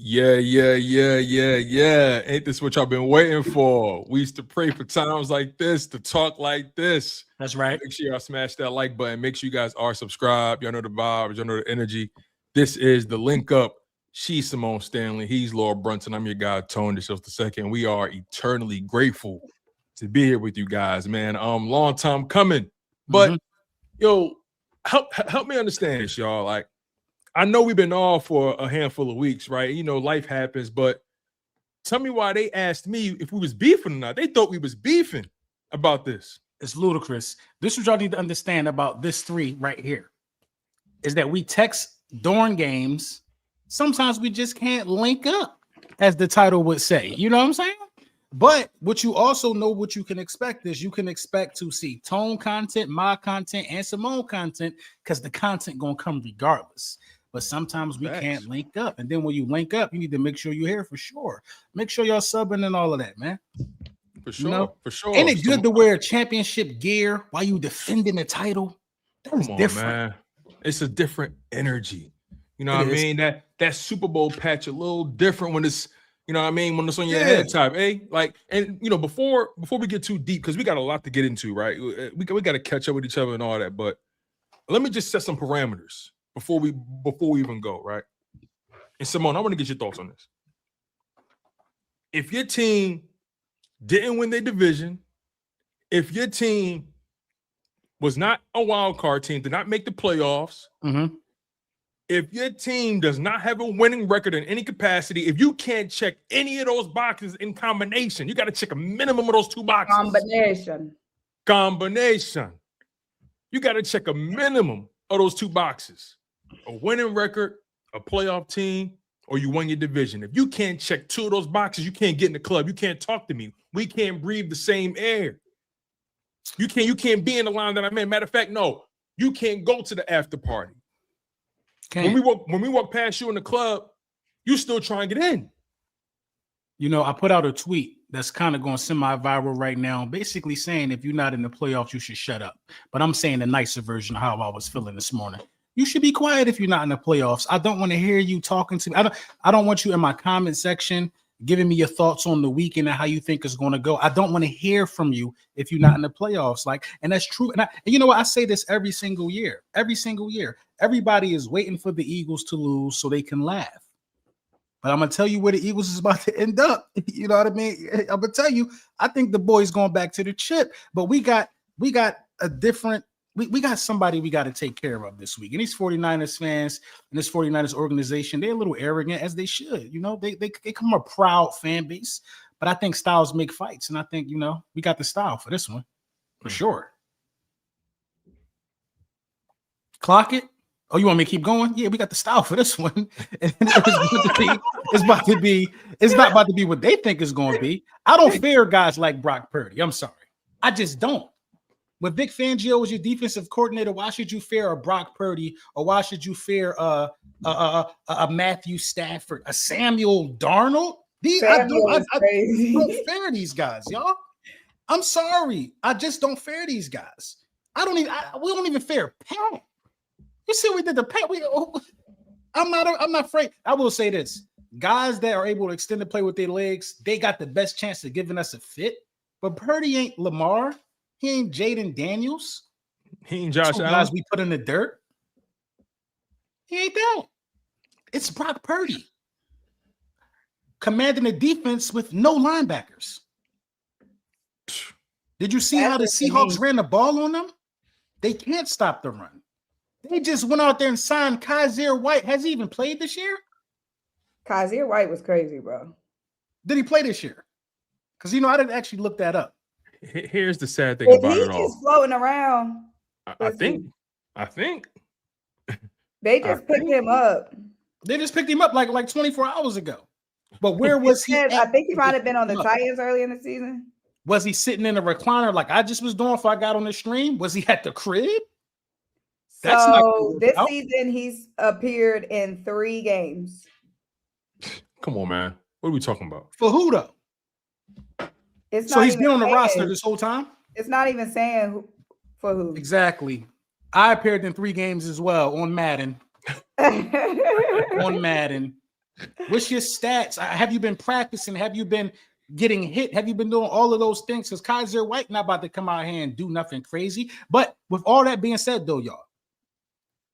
Yeah. Ain't this what y'all been waiting for? We used to pray for times like this, to talk like this. That's right. Make sure y'all smash that like button. Make sure you guys are subscribed. Y'all know the vibes. Y'all know the energy. This is the Linc Up. She's Symone Stanley. He's Lord Brunson. I'm your guy, Tone DeShields II. We are eternally grateful to be here with you guys, man. Long time coming. But, yo, help me understand this, y'all. Like, I know we've been off for a handful of weeks, right? You know, life happens, but tell me why they asked me if we was beefing or not. They thought we was beefing about this. It's ludicrous. This is what y'all need to understand about this three right here is that we text during games. Sometimes we just can't link up, as the title would say. You know what I'm saying? But what you also know what you can expect is you can expect to see Tone content, my content, and Symone content because the content going to come regardless. But sometimes we can't link up. And then when you link up, you need to make sure you're here for sure. Make sure y'all subbing and all of that, man. For sure, you know? For sure. Ain't it good to wear championship gear while you defending the title? That's different. Man. It's a different energy. You know what I mean? That Super Bowl patch a little different when it's, you know what I mean, when it's on your head type, like, and you know, before we get too deep, because we got a lot to get into, right? We got to catch up with each other and all that. But let me just set some parameters before we even go, right? And Symone, I want to get your thoughts on this. If your team didn't win their division, if your team was not a wild card team, did not make the playoffs, if your team does not have a winning record in any capacity, if you can't check any of those boxes in combination, you got to check a minimum of those two boxes. Combination. You got to check a minimum of those two boxes. A winning record, a playoff team, or you won your division. If you can't check two of those boxes, you can't get in the club. You can't talk to me. We can't breathe the same air. You can't be in the line that I'm in. Matter of fact, no, you can't go to the after party. When we walk past you in the club, you still trying to get in. You know, I put out a tweet that's kind of going semi-viral right now, basically saying if you're not in the playoffs, you should shut up. But I'm saying the nicer version of how I was feeling this morning. You should be quiet if you're not in the playoffs. I don't want to hear you talking to me. I don't want you in my comment section giving me your thoughts on the weekend and how you think it's going to go. I don't want to hear from you if you're not in the playoffs. Like, and that's true. And you know what? I say this every single year. Every single year. Everybody is waiting for the Eagles to lose so they can laugh. But I'm going to tell you where the Eagles is about to end up. You know what I mean? I'm going to tell you, I think the boys going back to the chip. But we got a different, we got somebody we got to take care of this week. And these 49ers fans and this 49ers organization, they're a little arrogant, as they should. You know, they come a proud fan base. But I think styles make fights. And I think, you know, we got the style for this one. For sure. Clock it. Oh, you want me to keep going? Yeah, we got the style for this one. And it's not about to be what they think it's going to be. I don't fear guys like Brock Purdy. I'm sorry. I just don't. When Vic Fangio was your defensive coordinator, why should you fear a Brock Purdy, or why should you fear a Matthew Stafford, a Samuel Darnold? I don't fear these guys, y'all. I'm sorry. I just don't fear these guys. We don't even fear Pat. You see, we did the Pat. I'm not afraid. I will say this: guys that are able to extend the play with their legs, they got the best chance of giving us a fit. But Purdy ain't Lamar. He ain't Jaden Daniels. He ain't Josh Allen. Guys we put in the dirt. He ain't that. It's Brock Purdy commanding the defense with no linebackers. Did you see how the Seahawks ran the ball on them? They can't stop the run. They just went out there and signed Kaiser White. Has he even played this year? Kaiser White was crazy, bro. Did he play this year? Because, you know, I didn't actually look that up. Here's the sad thing about it all. He's just floating around. I think. They just picked him up. They just picked him up like 24 hours ago. But where was he? I think he might have been on the Titans early in the season. Was he sitting in a recliner like I just was doing before I got on the stream? Was he at the crib? So this season, he's appeared in 3 games. Come on, man. What are we talking about? For who, though? So he's been on the roster this whole time? It's not even saying for who. Exactly. I appeared in 3 games as well on Madden. On Madden. What's your stats? Have you been practicing? Have you been getting hit? Have you been doing all of those things? Because Kaiser White not about to come out here and do nothing crazy. But with all that being said, though, y'all,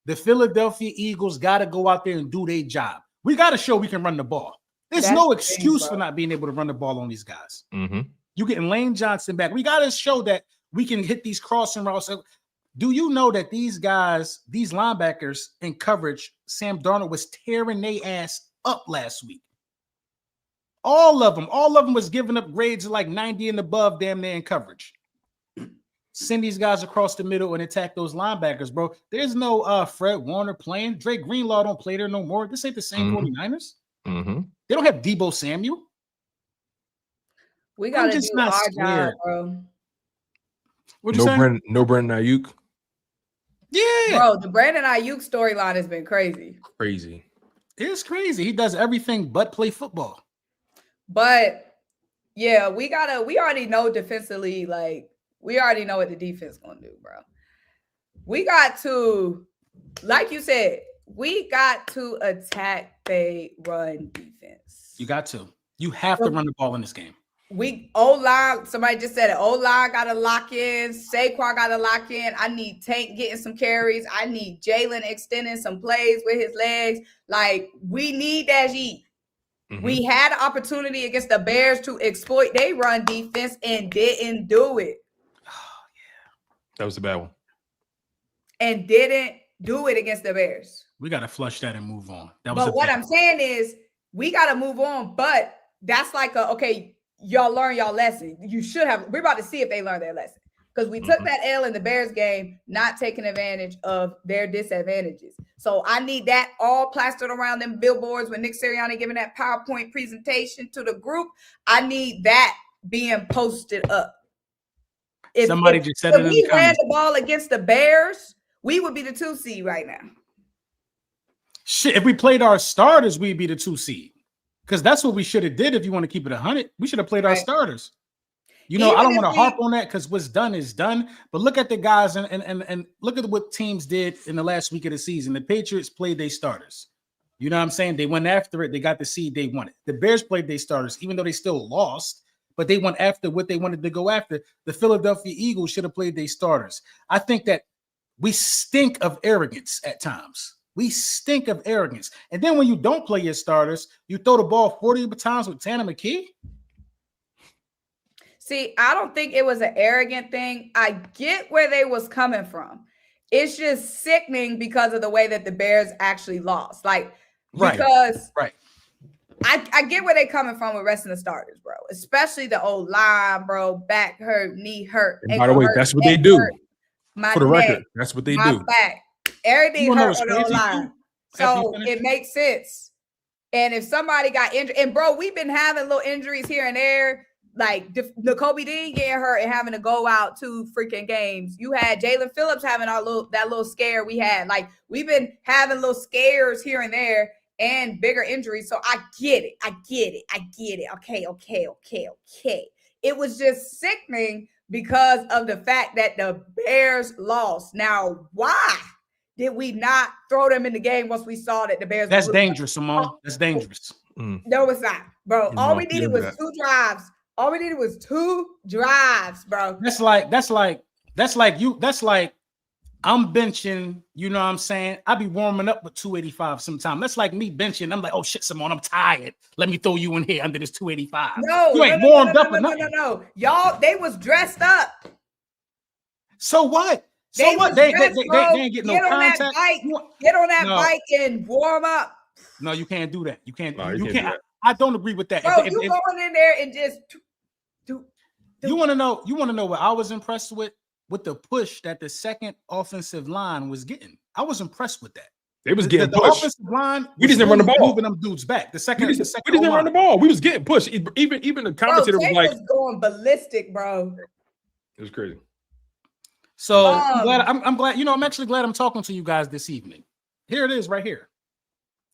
the Philadelphia Eagles got to go out there and do their job. We got to show we can run the ball. There's no excuse for not being able to run the ball on these guys. Mm-hmm. You getting Lane Johnson back. We got to show that we can hit these crossing routes. Do you know that these guys, these linebackers in coverage, Sam Darnold was tearing their ass up last week? All of them was giving up grades of like 90 and above damn near in coverage. Send these guys across the middle and attack those linebackers, bro. There's no Fred Warner playing. Drake Greenlaw don't play there no more. This ain't the same 49ers. Mm-hmm. They don't have Deebo Samuel. We got to do our job, bro. What'd you say? No Brandon Ayuk. Yeah. Bro, the Brandon Ayuk storyline has been crazy. Crazy. It's crazy. He does everything but play football. But yeah, we already know defensively, like we already know what the defense gonna do, bro. We got to, like you said, we got to attack the run defense. You got to. You have to run the ball in this game. We O-line, somebody just said it. O-line got to lock in. Saquon got to lock in. I need Tank getting some carries. I need Jalen extending some plays with his legs. Like, we need that G. Mm-hmm. We had an opportunity against the Bears to exploit their run defense and didn't do it. Oh, yeah. That was a bad one. And didn't do it against the Bears. We got to flush that and move on. But what I'm saying is we got to move on. But that's like okay, y'all learn y'all lesson. You should have. We're about to see if they learn their lesson. Because we took that L in the Bears game, not taking advantage of their disadvantages. So I need that all plastered around them billboards when Nick Sirianni giving that PowerPoint presentation to the group. I need that being posted up. Somebody just said it in the comments. If we ran the ball against the Bears, we would be the 2 seed right now. Shit, if we played our starters, we'd be the 2 seed. Because that's what we should have did if you want to keep it 100. We should have played our starters. You know, I don't want to harp on that because what's done is done. But look at the guys and look at what teams did in the last week of the season. The Patriots played their starters. You know what I'm saying? They went after it. They got the seed they wanted. The Bears played their starters, even though they still lost. But they went after what they wanted to go after. The Philadelphia Eagles should have played their starters. I think that we stink of arrogance at times. We stink of arrogance. And then when you don't play your starters, you throw the ball 40 times with Tanner McKee. See, I don't think it was an arrogant thing. I get where they was coming from. It's just sickening because of the way that the Bears actually lost. Like, because I get where they coming from with resting the starters, bro. Especially the old line, bro. Back hurt, knee hurt. And by the way, that's what they do. For the record, that's what they do. Back. Everything hurt on the old line. So it makes sense. And if somebody got injured, and bro, we've been having little injuries here and there. Like N'Kobe Dean getting hurt and having to go out 2 freaking games. You had Jalen Phillips having that little scare we had. Like, we've been having little scares here and there and bigger injuries. So I get it. Okay. It was just sickening because of the fact that the Bears lost. Now, why did we not throw them in the game once we saw that the Bears? That's dangerous, Symone. That's dangerous. No, it's not, bro. All we needed was 2 drives. All we needed was 2 drives, bro. That's like I'm benching, you know what I'm saying? I be warming up with 285 sometime. That's like me benching. I'm like, oh shit, Symone, I'm tired. Let me throw you in here under this 285. No, you ain't warmed up or nothing. No. Y'all, they was dressed up. So what? They ain't get no contact. Get on that bike and warm up. No, you can't do that. You can't. No, you can't. I don't agree with that. Bro, you going in there and just do. You want to know? You want to know what I was impressed with the push that the second offensive line was getting. I was impressed with that. They was getting the pushed. Offensive line. We just didn't run the ball. Moving them dudes back. We just didn't run the ball. We was getting pushed. Even the commentator was like, going ballistic, bro. It was crazy. So I'm glad. You know, I'm actually glad I'm talking to you guys this evening. Here it is, right here.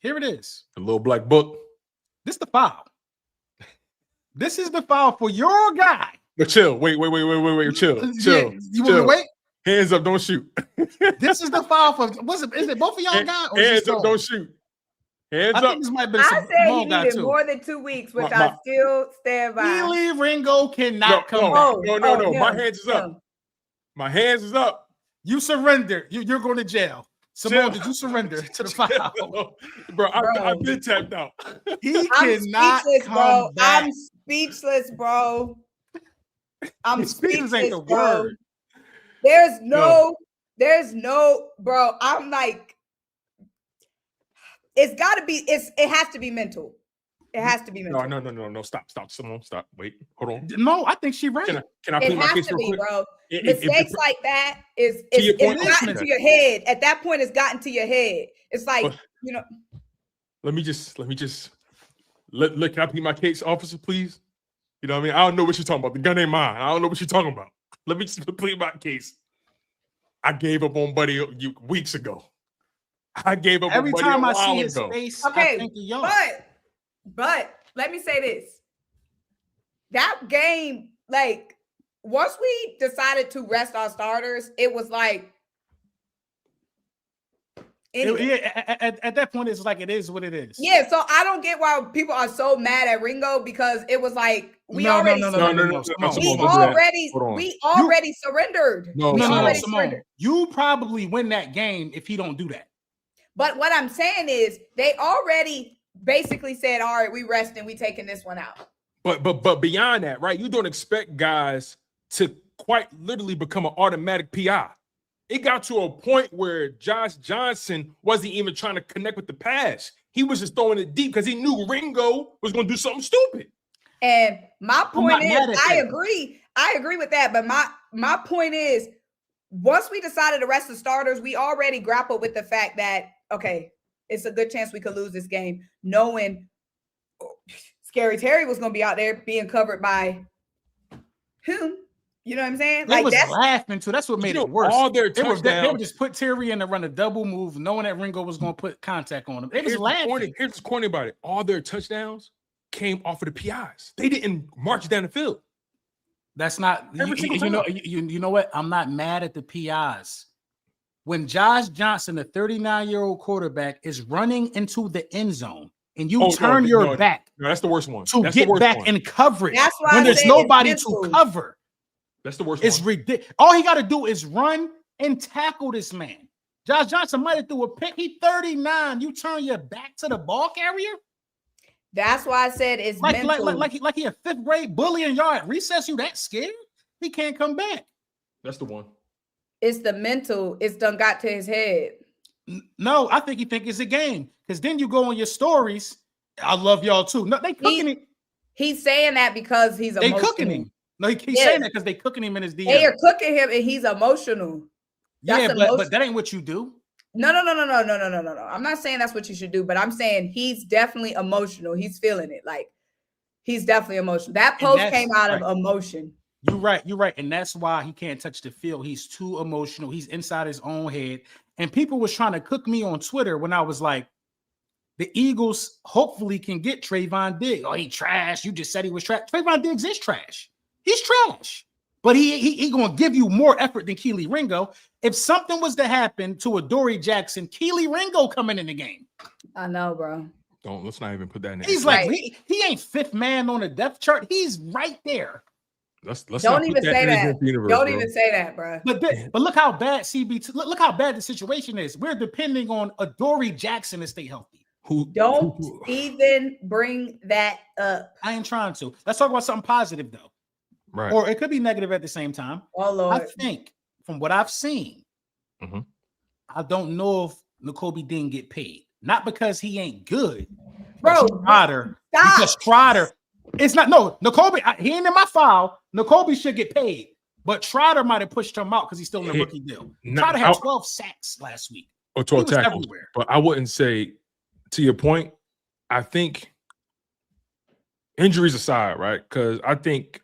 Here it is. The little black book. This is the foul. This is the foul for your guy. But chill. Wait. Chill. You want to wait? Hands up, don't shoot. This is the foul for. Is it both of y'all guys? Hands up, don't shoot. Hands I up. think this might have been I said he Symone guy needed too. more than 2 weeks, which My- I still stand by. Keely Ringo cannot come back. No. My him, hands is up. him. My hands is up. You surrender. You're going to jail. Symone, did you surrender to the foul? Bro, I've been tapped out. He I'm cannot speechless, come bro. back. I'm speechless, bro. I'm Speechless ain't the bro. word. There's no, bro. I'm like, it has to be mental. It has to be mental. No. Stop. Symone, stop. Wait, hold on. No, I think she's right. Can I It plead my has case to real be, quick? bro. If Mistakes like that it's your point, gotten to your head. At that point, it's gotten to your head. It's like, Let me just can I plead my case, officer, please? You know what I mean? I don't know what you're talking about. The gun ain't mine. I don't know what you're talking about. Let me just plead my case. I gave up on Buddy weeks ago. I gave up Every on Buddy time a I while see his ago. face, okay, I think of y'all. but let me say this. That game, like, once we decided to rest our starters, it was like, anyway. At that point, it's like it is what it is. Yeah, so I don't get why people are so mad at Ringo, because it was like we already surrendered. Symone, you probably win that game if he don't do that. But what I'm saying is they already basically said, all right, we resting, we taking this one out. But beyond that, right? You don't expect guys to quite literally become an automatic PI. It got to a point where Josh Johnson wasn't even trying to connect with the pass. He was just throwing it deep because he knew Ringo was going to do something stupid. And my point is, I agree with that. But my point is, once we decided to rest the starters, we already grappled with the fact that, okay, it's a good chance we could lose this game, knowing Scary Terry was going to be out there being covered by whom? You know what I'm saying? They was laughing too. That's what made it worse. All their they touchdowns. would just put Terry in to run a double move, knowing that Ringo was going to put contact on him. They was laughing. Here's what's corny about it. All their touchdowns came off of the PIs. They didn't march down the field. That's not you know what? I'm not mad at the PIs. When Josh Johnson, the 39-year-old quarterback, is running into the end zone and you turn your back. No, that's the worst one. To get back in coverage. That's why when there's nobody to cover. That's the worst. It's ridiculous. All he got to do is run and tackle this man. Josh Johnson might have threw a pick. He's 39. You turn your back to the ball carrier. That's why I said it's mental. Like he a fifth grade bully in yard recess. You that scared? He can't come back. That's the one. It's the mental. It's done got to his head. No, I think he think it's a game. Because then you go on your stories. I love y'all too. No, they cooking him. He's saying that because he's emotional. They cooking him. No, he's saying that because they cooking him in his DM. They are cooking him and he's emotional. But that ain't what you do. No. I'm not saying that's what you should do, but I'm saying he's definitely emotional. He's feeling it. Like, he's definitely emotional. That post came out of emotion. You're right. And that's why he can't touch the field. He's too emotional. He's inside his own head. And people was trying to cook me on Twitter when I was like, the Eagles hopefully can get Trayvon Diggs. Oh, he trash. You just said he was trash. Trayvon Diggs is trash. He's trash. But he gonna give you more effort than Keely Ringo. If something was to happen to Adoree Jackson, Keely Ringo coming in the game. I know, bro. Let's not even put that in there. He's like, he ain't fifth man on the depth chart. He's right there. Let's don't even say that. Don't even say that, bro. But look how bad look how bad the situation is. We're depending on Adoree Jackson to stay healthy. Don't even bring that up. I ain't trying to. Let's talk about something positive though. Right. Or it could be negative at the same time. Oh Lord. I think from what I've seen, I don't know if Nakobe didn't get paid. Not because he ain't good, bro. Trotter. It's not Nakobe. He ain't in my file. Nakobe should get paid, but Trotter might have pushed him out because he's still in a rookie deal. Trotter had 12 sacks last week. Or 12 tackles. Everywhere. But I wouldn't say, to your point, I think injuries aside, right? Because I think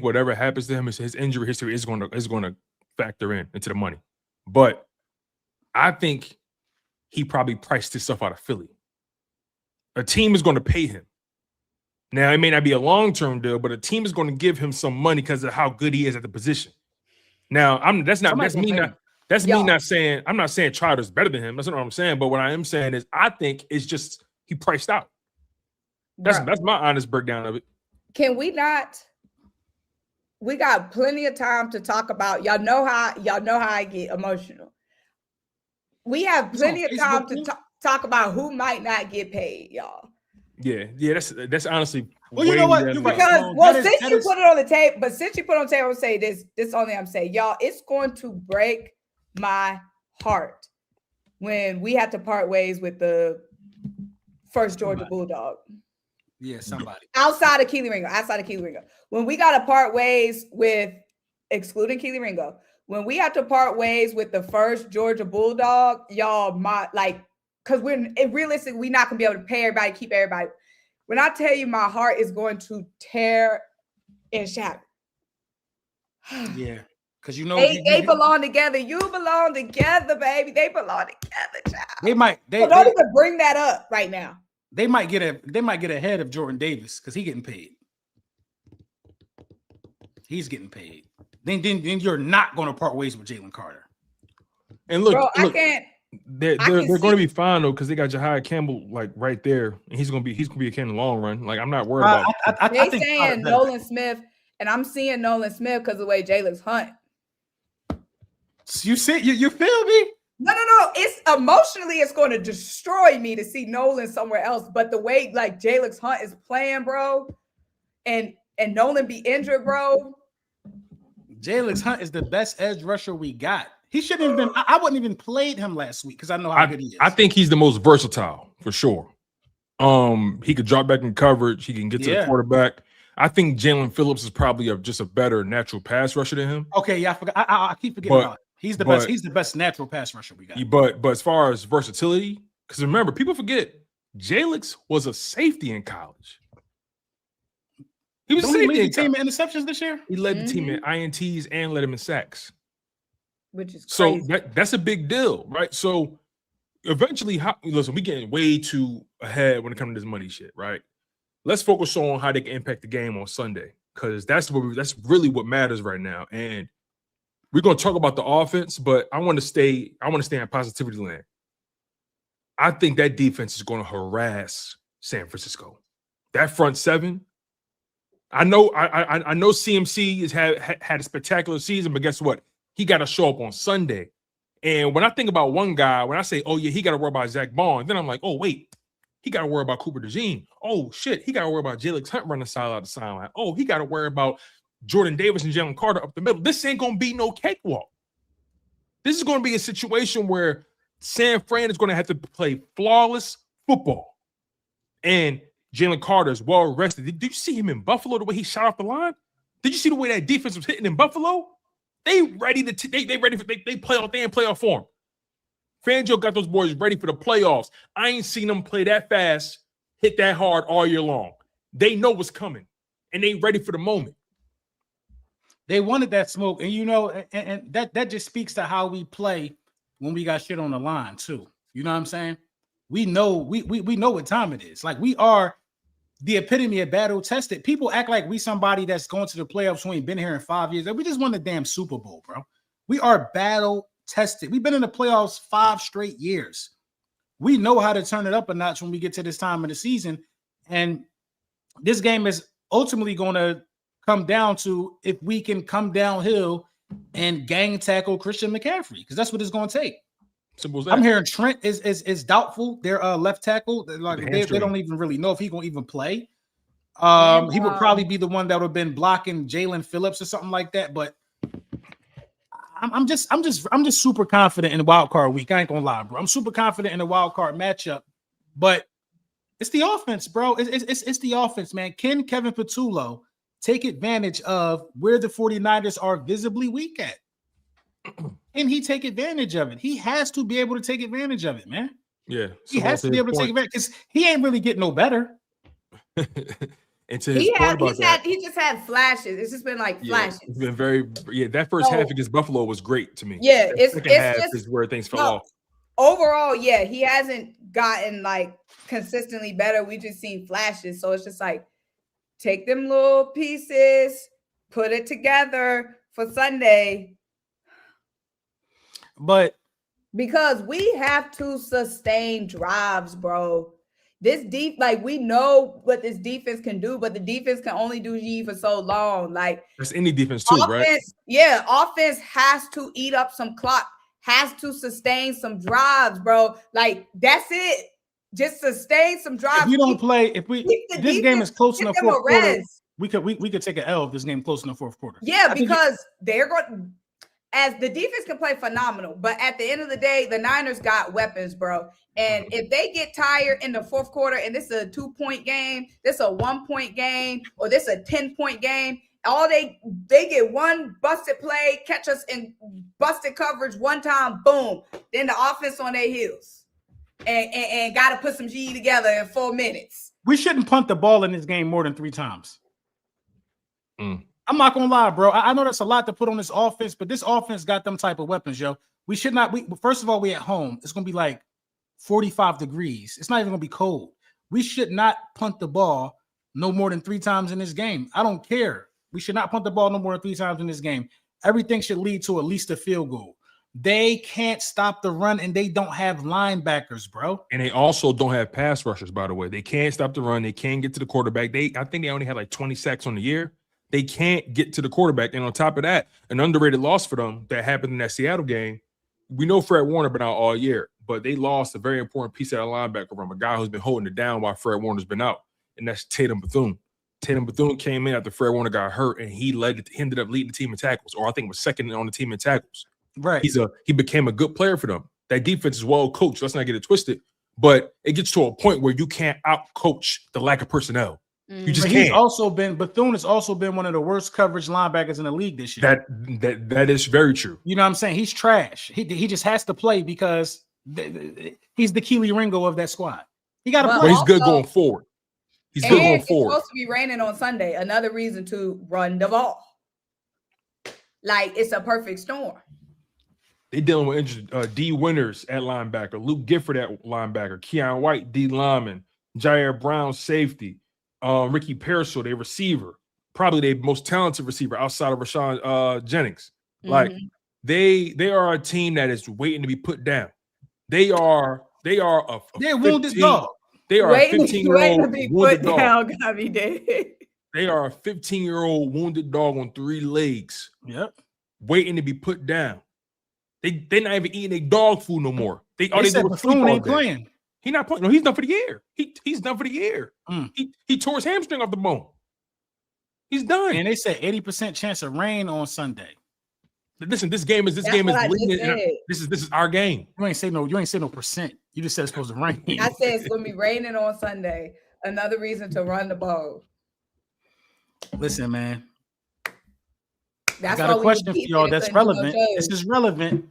whatever happens to him, his injury history is going to factor into the money. But I think he probably priced himself out of Philly. A team is going to pay him. Now, it may not be a long-term deal, but a team is going to give him some money because of how good he is at the position. Now, that's me That's me not saying, I'm not saying Trout's better than him. That's not what I'm saying. But what I am saying is I think it's just he priced out. That's my honest breakdown of it. Can we not? We got plenty of time to talk about. Y'all know how I get emotional. We have plenty of time to talk about who might not get paid, y'all. Yeah, that's honestly. Well, you know what? Because since you put it on the table, I'm saying this only I'm saying, y'all, it's going to break my heart when we have to part ways with the first Georgia Bulldog. Yeah, somebody outside of Keely Ringo. When we got to part ways with, excluding Keely Ringo, when we have to part ways with the first Georgia Bulldog, y'all, because realistically, we're not gonna be able to pay everybody, keep everybody. When I tell you, my heart is going to tear and shatter. Yeah, because you know they belong together. You belong together, baby. They belong together, child. Don't even bring that up right now. They might get ahead of Jordan Davis because he's getting paid. He's getting paid. Then you're not going to part ways with Jalen Carter. And look, I can't. They're going to be fine though because they got Jahai Campbell like right there, and he's gonna be a kid in the long run. Like I'm not worried about. They saying Nolan Smith, and I'm seeing Nolan Smith because of the way Jalen's hunt. You feel me? No. It's emotionally, it's going to destroy me to see Nolan somewhere else. But the way like Jalen's Hunt is playing, bro, and Nolan be injured, bro. Jalen's Hunt is the best edge rusher we got. He shouldn't have been. I wouldn't even played him last week because I know how good he is. I think he's the most versatile for sure. He could drop back in coverage. He can get to the quarterback. I think Jalen Phillips is probably just a better natural pass rusher than him. Okay, yeah, I forgot. I keep forgetting about it. He's the best. He's the best natural pass rusher we got. But as far as versatility, because remember, people forget Jalix was a safety in college. He was a safety. He led the team in interceptions this year. He led the team in INTs and led him in sacks. Which is crazy. So that's a big deal, right? So eventually, listen, we getting way too ahead when it comes to this money shit, right? Let's focus on how they can impact the game on Sunday, because that's really what matters right now. And we're gonna talk about the offense, but I want to stay in positivity land. I think that defense is going to harass San Francisco. That front seven. I know CMC has had a spectacular season, but guess what? He got to show up on Sunday. And when I think about one guy, when I say, oh, yeah, he got to worry about Zach Bond, then I'm like, oh, wait, he got to worry about Cooper DeJean. Oh, shit, he got to worry about Jalix Hunt running side to sideline. Oh, he got to worry about Jordan Davis and Jalen Carter up the middle. This ain't going to be no cakewalk. This is going to be a situation where San Fran is going to have to play flawless football. And Jalen Carter is well rested. Did you see him in Buffalo, the way he shot off the line? Did you see the way that defense was hitting in Buffalo? They ready to they ready for they in playoff form. Fangio got those boys ready for the playoffs. I ain't seen them play that fast, hit that hard all year long. They know what's coming, and they ready for the moment. They wanted that smoke, and and that just speaks to how we play when we got shit on the line too. You know what I'm saying? We know we know what time it is. Like we are the epitome of battle tested. People act like we somebody that's going to the playoffs who ain't been here in 5 years. We just won the damn Super Bowl, bro. We are battle tested. We've been in the playoffs 5 straight years. We know how to turn it up a notch when we get to this time of the season. And this game is ultimately going to come down to if we can come downhill and gang tackle Christian McCaffrey, because that's what it's going to take. Simple as that. I'm hearing Trent is doubtful. Their left tackle, they don't even really know if he gonna even play. He would probably be the one that would have been blocking Jalen Phillips or something like that. But I'm just super confident in the wild card week. I ain't gonna lie, bro. I'm super confident in the wild card matchup. But it's the offense, bro. It's the offense, man. Can Kevin Patullo take advantage of where the 49ers are visibly weak at? And he take advantage of it. He has to be able to take advantage of it, man. Yeah. He has to be able to take advantage because he ain't really getting no better. And to his point about that, he just had flashes. It's just been like flashes. It's been that first half against Buffalo was great to me. Yeah, it's half just, is where things fell off. Overall, yeah, he hasn't gotten like consistently better. We just seen flashes. So it's just like take them little pieces, put it together for Sunday. but because we have to sustain drives, bro. This we know what this defense can do, but the defense can only do G for so long. Like that's any defense too, right? Yeah, offense has to eat up some clock, has to sustain some drives, bro. Like that's it. Just sustain some drives. If you don't play, if this game is close in the fourth quarter, we could take an L if this game close in the fourth quarter. Yeah, because they're going. As the defense can play phenomenal, but at the end of the day, the Niners got weapons, bro. And if they get tired in the fourth quarter, and this is a 2-point game, this is a 1-point game, or this is a 10-point game, all they get one busted play, catch us in busted coverage one time, boom. Then the offense on their heels, and got to put some G together in 4 minutes. We shouldn't punt the ball in this game more than 3 times. I'm not gonna lie, bro. I know that's a lot to put on this offense, but this offense got them type of weapons, yo. We should not. First of all, we at home. It's gonna be like 45 degrees. It's not even gonna be cold. We should not punt the ball no more than 3 times in this game. I don't care. We should not punt the ball no more than 3 times in this game. Everything should lead to at least a field goal. They can't stop the run, and they don't have linebackers, bro. And they also don't have pass rushers, by the way. They can't stop the run. They can't get to the quarterback. I think they only had like 20 sacks on the year. They can't get to the quarterback. And on top of that, an underrated loss for them that happened in that Seattle game. We know Fred Warner been out all year, but they lost a very important piece of that linebacker from a guy who's been holding it down while Fred Warner's been out, and that's Tatum Bethune. Tatum Bethune came in after Fred Warner got hurt, and he ended up leading the team in tackles, or I think was second on the team in tackles. Right. He became a good player for them. That defense is well coached. Let's not get it twisted, but it gets to a point where you can't out coach the lack of personnel. You just can't. Bethune has also been one of the worst coverage linebackers in the league this year. That is very true. You know what I'm saying? He's trash. He just has to play because he's the Keely Ringo of that squad. He got to play. Well, he's good going forward. He's good going forward. It's supposed to be raining on Sunday. Another reason to run the ball. Like it's a perfect storm. They dealing with injured D. Winters at linebacker, Luke Gifford at linebacker, Keon White D. lineman, Jair Brown safety. Ricky Pearsall, their receiver, probably their most talented receiver outside of Rashawn Jennings. Like they are a team that is waiting to be put down. They're wounded dog. They are a 15-year-old wounded dog. They are a 15-year-old wounded dog on 3 legs. Yep. Waiting to be put down. They're not even eating their dog food no more. They said Bethune ain't playing. He's not playing. No, he's done for the year. He's done for the year. He tore his hamstring off the bone. He's done. And they said 80% chance of rain on Sunday. Listen, this game is leading. This is our game. You ain't say no percent. You just said it's supposed to rain. I said it's gonna be raining on Sunday. Another reason to run the ball. Listen, man. I got a question for y'all that's relevant. This is relevant.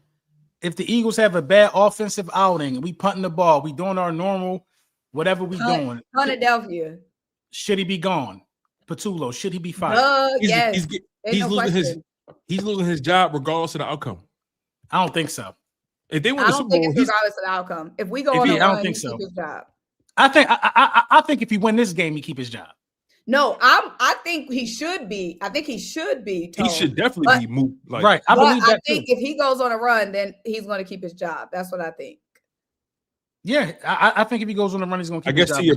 If the Eagles have a bad offensive outing, we punting the ball, we doing our normal, whatever we doing. Philadelphia. Should he be gone? Patullo, should he be fired? Yes. He's losing his job regardless of the outcome. I don't think so. If they win the Super Bowl, regardless of the outcome. If we go on a run, I don't think so. Keep his job. I think if he win this game, he keep his job. No, I think he should be. I think he should be. He should definitely be moved. Right. I believe that I think if he goes on a run, then he's going to keep his job. That's what I think. Yeah, I think if he goes on a run, he's going to keep his job. I guess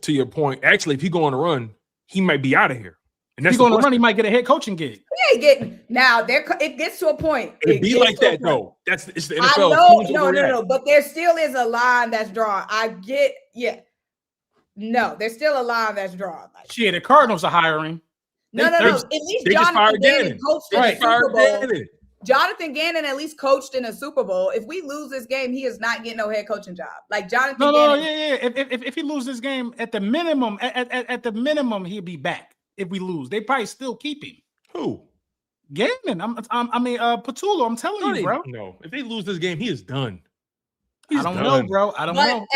to your point, actually, if he go on a run, he might be out of here. And that's if he go on a run, he might get a head coaching gig. He ain't getting now. It gets to a point. It be like that though. It's the NFL. No. But there still is a line that's drawn. No, there's still a line that's drawn. Shit, the Cardinals are hiring. No. At least Jonathan Gannon coached in the Super Bowl. Jonathan Gannon at least coached in a Super Bowl. If we lose this game, he is not getting no head coaching job. Like Jonathan Gannon. If he loses this game, at the minimum, he'll be back. If we lose, they probably still keep him. Who? Gannon. Patullo. I'm telling you, bro. No, if they lose this game, he is done. I don't know, bro. I don't know.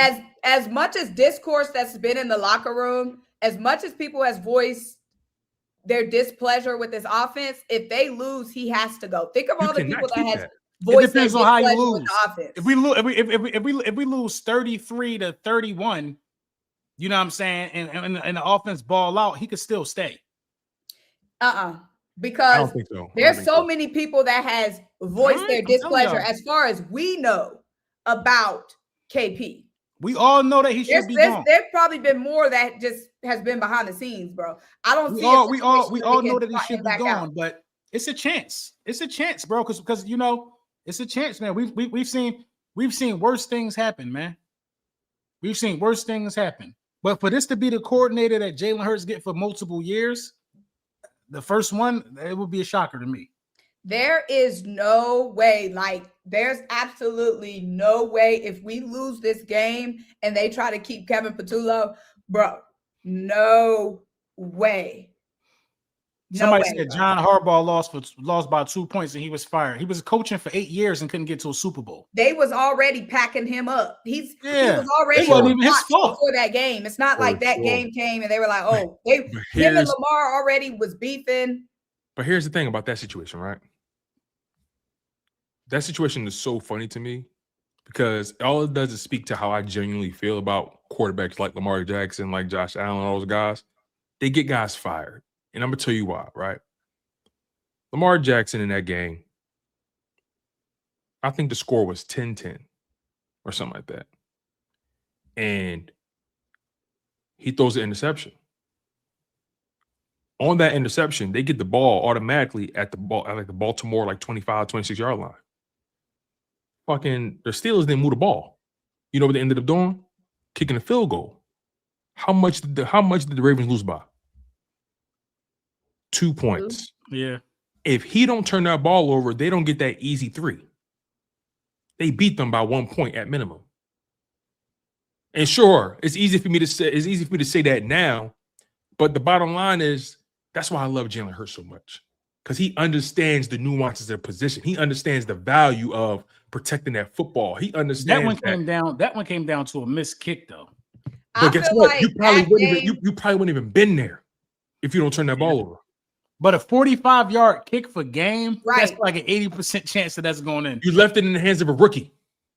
As much as discourse that's been in the locker room, as much as people has voiced their displeasure with this offense, if they lose, he has to go. Think of all the people that has voiced their displeasure with the offense. If we lose 33-31, you know what I'm saying, and the offense ball out, he could still stay. because think so. there's so many people that has voiced their displeasure y'all. as far as we know about KP. We all know that he should be gone. There's probably been more that just has been behind the scenes, bro. I don't see. We all know that he should be gone, but it's a chance. It's a chance, bro. Because you know it's a chance, man. We've seen worse things happen, man. We've seen worse things happen. But for this to be the coordinator that Jalen Hurts get for multiple years, the first one, it would be a shocker to me. There is no way, like, there's absolutely no way if we lose this game and they try to keep Kevin Patullo, bro, no way. Somebody said John Harbaugh lost by 2 points and he was fired. He was coaching for 8 years and couldn't get to a Super Bowl. They was already packing him up. He was already it wasn't even his fault before that game. It's not like that game came and they were like, oh, him and Lamar already was beefing. But here's the thing about that situation, right? That situation is so funny to me because all it does is speak to how I genuinely feel about quarterbacks like Lamar Jackson, like Josh Allen, all those guys. They get guys fired. And I'm going to tell you why, right? Lamar Jackson in that game, I think the score was 10-10 or something like that. And he throws an interception. On that interception, they get the ball automatically at the Baltimore, 25, 26-yard line. Fucking the Steelers didn't move the ball. You know what they ended up doing? Kicking a field goal. How much did the Ravens lose by? 2 points. Yeah. If he don't turn that ball over, they don't get that easy 3. They beat them by 1 point at minimum. And sure, it's easy for me to say that now, but the bottom line is that's why I love Jalen Hurts so much. Because he understands the nuances of position. He understands the value of protecting that football. He understands that one came down to a missed kick, though. But guess what? Like you probably wouldn't even been there if you don't turn that ball over. But a 45-yard kick for game, right? That's like an 80% chance that's going in. You left it in the hands of a rookie.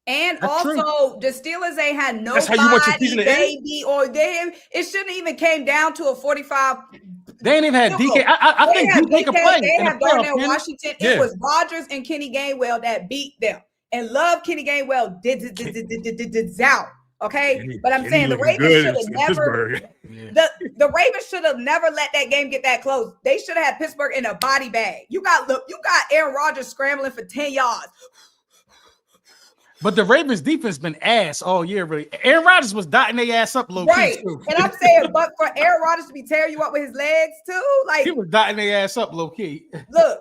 And that's also, the Steelers ain't had nobody, that's how you want your season to end? or them. It shouldn't even came down to a 45. They ain't even had DK. I think DK could play. They had Darnell Washington. Yeah. It was Rodgers and Kenny Gainwell that beat them. And love Kenny Gainwell did out. Okay, but I'm saying the Ravens should have never. The Ravens should have never let that game get that close. They should have had Pittsburgh in a body bag. You got Aaron Rodgers scrambling for 10 yards. But the Ravens defense been ass all year, really. Aaron Rodgers was dotting their ass up low right. key too. And I'm saying, but for Aaron Rodgers to be tearing you up with his legs too, like he was dotting their ass up low key. Look,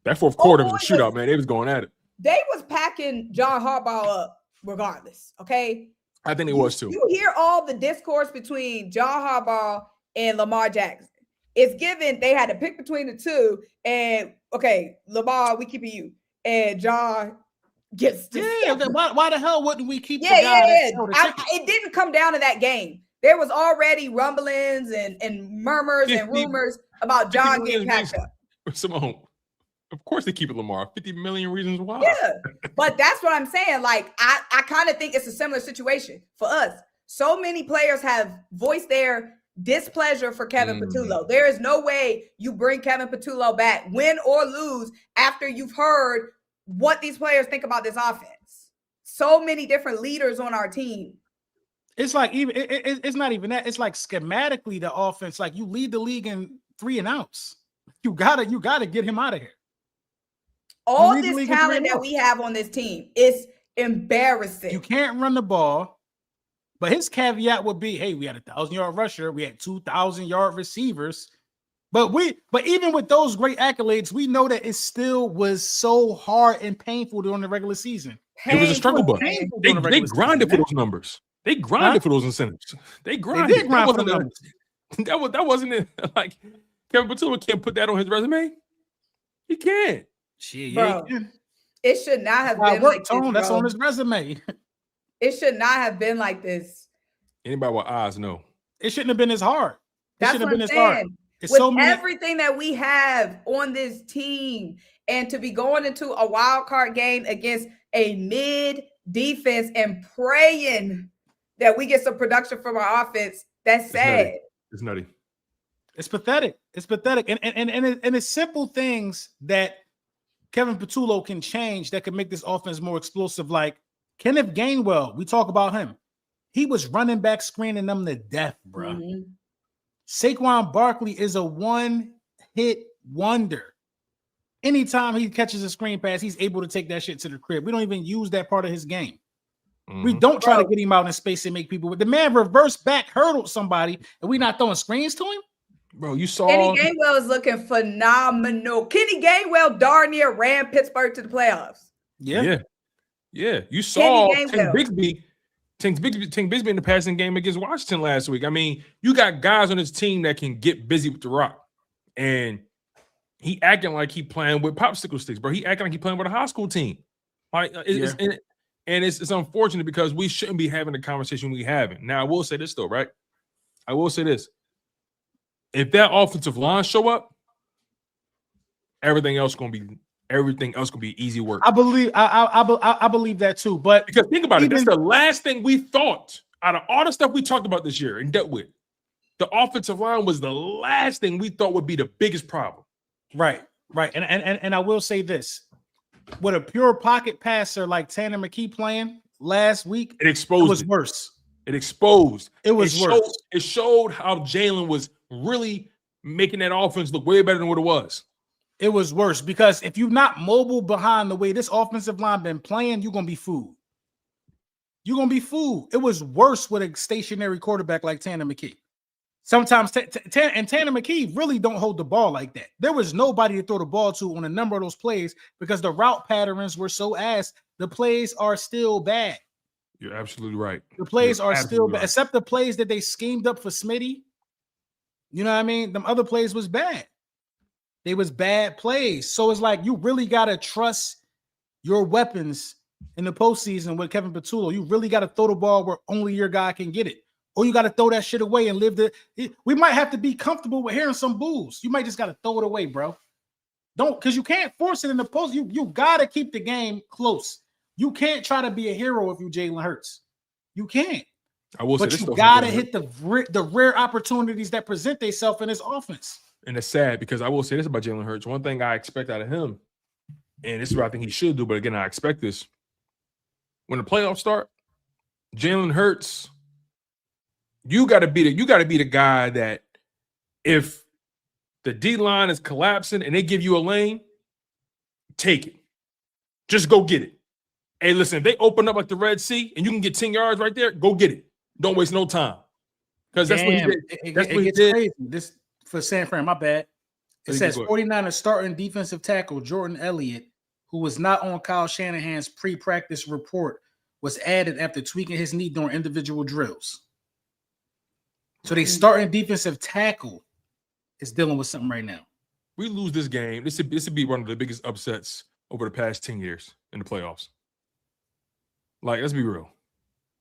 that fourth quarter was a shootout, man. They was going at it. They was packing John Harbaugh up regardless. Okay. I think it was too. You hear all the discourse between John Harbaugh and Lamar Jackson. It's given they had to pick between the two, and okay, Lamar, we keeping you, and John gets to why the hell wouldn't we keep? It didn't come down to that game. There was already rumblings and murmurs and rumors about John getting packed up. Symone, of course they keep it Lamar. 50 million reasons why. Yeah, but that's what I'm saying. Like, I kind of think it's a similar situation for us. So many players have voiced their displeasure for Kevin Patullo. There is no way you bring Kevin Patullo back, win or lose, after you've heard what these players think about this offense. So many different leaders on our team. It's like it's not even that. It's like schematically the offense. Like you lead the league in 3 and outs. You gotta get him out of here. All this talent that we have on this team is embarrassing. You can't run the ball, but his caveat would be, hey, we had 1,000-yard rusher, we had 2,000-yard receivers. But even with those great accolades, we know that it still was so hard and painful during the regular season. It was a struggle, but they grinded for those numbers. They grinded for those incentives. They grinded. They did grind for the numbers. That wasn't it. Like Kevin Patullo can't put that on his resume. He can't. Shit, bro, it should not have been like this, bro. That's on his resume. It should not have been like this. Anybody with eyes know. It shouldn't have been as hard. That's what I'm saying. With everything that we have on this team, and to be going into a wild card game against a mid defense and praying that we get some production from our offense, that's sad. It's nutty. It's pathetic. It's pathetic. And it's simple things that Kevin Patullo can change that can make this offense more explosive. Like Kenneth Gainwell, we talk about him. He was running back screening them to death, bro. Mm-hmm. Saquon Barkley is a one-hit wonder. Anytime he catches a screen pass, he's able to take that shit to the crib. We don't even use that part of his game. Mm-hmm. We don't try to get him out in space and make people. The man reverse back hurdled somebody, and we not throwing screens to him. Bro, you saw Kenny Gainwell is looking phenomenal. Kenny Gainwell darn near ran Pittsburgh to the playoffs. Yeah. You saw Tank Bigsby in the passing game against Washington last week. I mean, you got guys on his team that can get busy with the rock, and he acting like he playing with popsicle sticks, bro. He acting like he playing with a high school team. Like, it's unfortunate because we shouldn't be having the conversation we having. Now, I will say this though, right? I will say this. If that offensive line show up, everything else gonna be easy work. I believe that too. But because think about it, that's the last thing we thought out of all the stuff we talked about this year and dealt with. The offensive line was the last thing we thought would be the biggest problem. Right. And I will say this: with a pure pocket passer like Tanner McKee playing last week, it was worse. It exposed. It was worse. It showed how Jalen was really making that offense look way better than what it was. It was worse because if you're not mobile behind the way this offensive line been playing, you're gonna be fooled. You're gonna be fooled. It was worse with a stationary quarterback like Tanner McKee. Sometimes and Tanner McKee really don't hold the ball like that. There was nobody to throw the ball to on a number of those plays because the route patterns were so ass. The plays are still bad. You're absolutely right. The plays are still bad, except the plays that they schemed up for Smitty. You know what I mean? Them other plays was bad. They was bad plays. So it's like you really got to trust your weapons in the postseason with Kevin Patullo. You really got to throw the ball where only your guy can get it. Or you got to throw that shit away and we might have to be comfortable with hearing some boos. You might just got to throw it away, bro. Because you can't force it in the post. You got to keep the game close. You can't try to be a hero if you Jalen Hurts. You can't. But you got to hit the rare opportunities that present themselves in his offense. And it's sad because I will say this about Jalen Hurts. One thing I expect out of him, and this is what I think he should do, but again, I expect this. When the playoffs start, Jalen Hurts, you got to be the guy that if the D-line is collapsing and they give you a lane, take it. Just go get it. Hey, listen, if they open up like the Red Sea and you can get 10 yards right there, go get it. Don't waste no time. Because that's what he did. That's what he did. Crazy. This for San Fran, my bad. It says 49ers starting defensive tackle Jordan Elliott, who was not on Kyle Shanahan's pre-practice report, was added after tweaking his knee during individual drills. So they starting defensive tackle is dealing with something right now. We lose this game. This would be one of the biggest upsets over the past 10 years in the playoffs. Like, let's be real.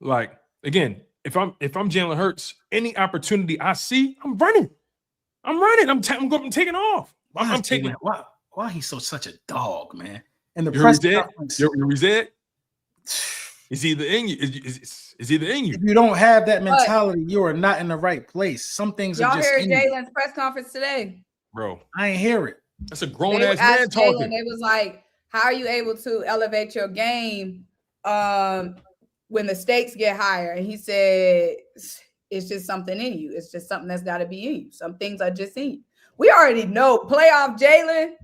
Like, again, if I'm Jalen Hurts, any opportunity I see, I'm running. I'm taking off. I'm taking. Why he's such a dog, man? And the press conference, you reset. It's either in you. It's either in you. If you don't have that mentality, you are not in the right place. Some things are just. Y'all heard Jalen's press conference today, bro. I ain't hear it. That's a grown ass man talking. It was like, how are you able to elevate your game when the stakes get higher? And he said, it's just something in you. It's just something that's got to be in you. Some things are just in you. We already know playoff Jalen,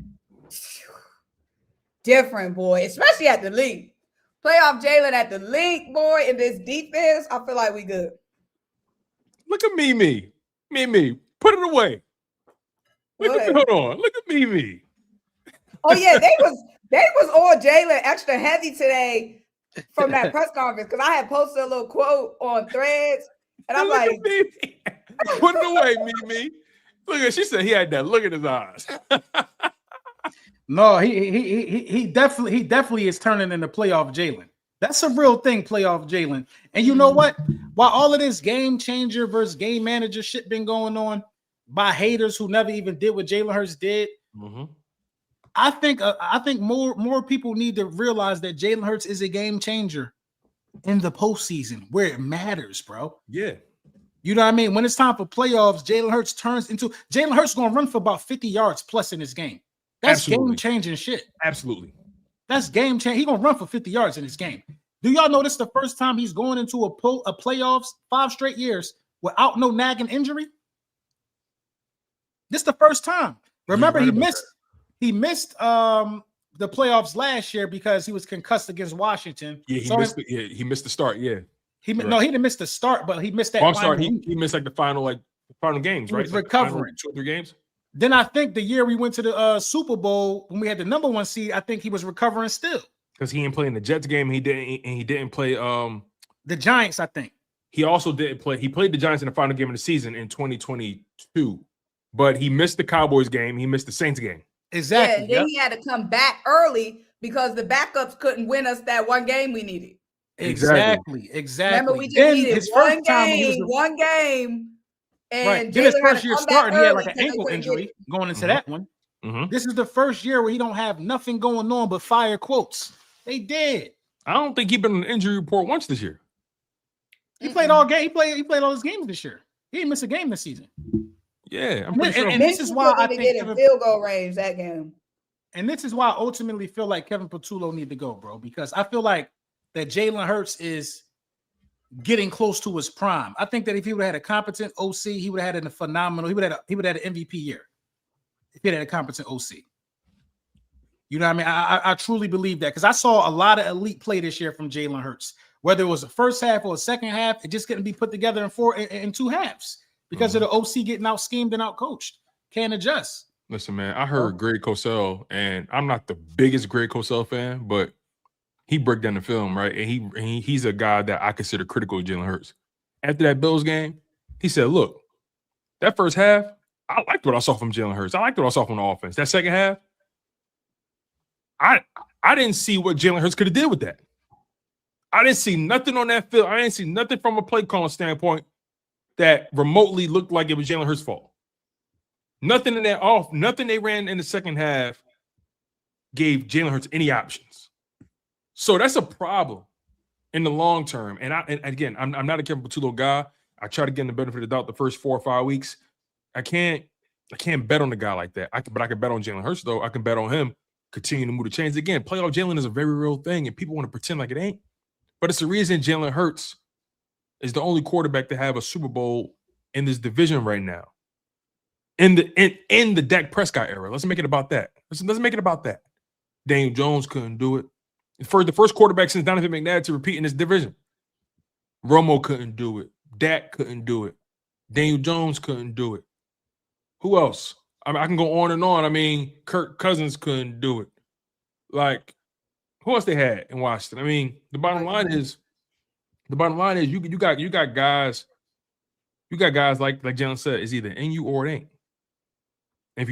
different, boy, especially at the Linc. Playoff Jalen at the Linc, boy, in this defense, I feel like we good. Look at Mimi. Put it away. Hold on. Look at Mimi. Oh, yeah, they was on Jalen extra heavy today from that press conference because I had posted a little quote on Threads. And I'm like, put it away, Mimi. Look at, she said he had that look in his eyes. No, he definitely is turning into playoff Jalen. That's a real thing, playoff Jalen. And you know what? While all of this game changer versus game manager shit been going on by haters who never even did what Jalen Hurts did, I think more people need to realize that Jalen Hurts is a game changer in the postseason where it matters, bro. Yeah. You know what I mean? When it's time for playoffs, Jalen Hurts Jalen Hurts going to run for about 50 yards plus in this game. That's game-changing shit. Absolutely. That's game-changing. He's going to run for 50 yards in this game. Do y'all know this is the first time he's going into a playoffs 5 straight years without no nagging injury? This is the first time. Remember, he missed the playoffs last year because he was concussed against Washington. Yeah, he missed the start. Yeah. He didn't miss the start, but he missed that. Start. He missed like the final games, right? He was recovering 2 or 3 games. Then I think the year we went to the Super Bowl when we had the number 1 seed, I think he was recovering still. Because he didn't play in the Jets game. He didn't play the Giants, I think. He also didn't play. He played the Giants in the final game of the season in 2022, but he missed the Cowboys game. He missed the Saints game. Exactly. Yeah, then he had to come back early because the backups couldn't win us that one game we needed. Exactly. Remember, we just needed one game. And right. Then his first year starting, he had like an ankle injury going into that one. Mm-hmm. This is the first year where he don't have nothing going on but fire quotes. They did. I don't think he's been on the injury report once this year. He played all game. He played all his games this year. He didn't miss a game this season. Yeah, I'm pretty sure. And this is why I think field goal range that game. And this is why I ultimately feel like Kevin Patullo need to go, bro, because I feel like that Jalen Hurts is getting close to his prime. I think that if he would have had a competent OC, he would have had a phenomenal. He would have had an MVP year. If he had a competent OC. You know what I mean? I truly believe that because I saw a lot of elite play this year from Jalen Hurts. Whether it was the first half or the second half, it just couldn't be put together in 2 halves because of the OC getting out schemed and out coached. Can't adjust. Listen, man, I heard Greg Cosell, and I'm not the biggest Greg Cosell fan, but he broke down the film, right? And he's a guy that I consider critical of Jalen Hurts. After that Bills game, he said, look, that first half, I liked what I saw from Jalen Hurts. I liked what I saw from the offense. That second half, I didn't see what Jalen Hurts could have did with that. I didn't see nothing on that field. I didn't see nothing from a play calling standpoint that remotely looked like it was Jalen Hurts' fault. Nothing in that nothing they ran in the second half gave Jalen Hurts any options. So that's a problem in the long term. And again, I'm not a Kevin Patullo guy. I try to get him the benefit of the doubt the first 4 or 5 weeks. I can't bet on a guy like that. But I can bet on Jalen Hurts, though. I can bet on him continuing to move the chains. Again, playoff Jalen is a very real thing, and people want to pretend like it ain't. But it's the reason Jalen Hurts is the only quarterback to have a Super Bowl in this division right now. In the Dak Prescott era. Let's make it about that. Let's make it about that. Daniel Jones couldn't do it. For the first quarterback since Donovan McNabb to repeat in this division. Romo couldn't do it. Dak couldn't do it. Daniel Jones couldn't do it. Who else? I mean, I can go on and on. I mean, Kirk Cousins couldn't do it. Like, who else they had in Washington? I mean, the bottom line is you got guys like Jalen said, it's either in you or it ain't. If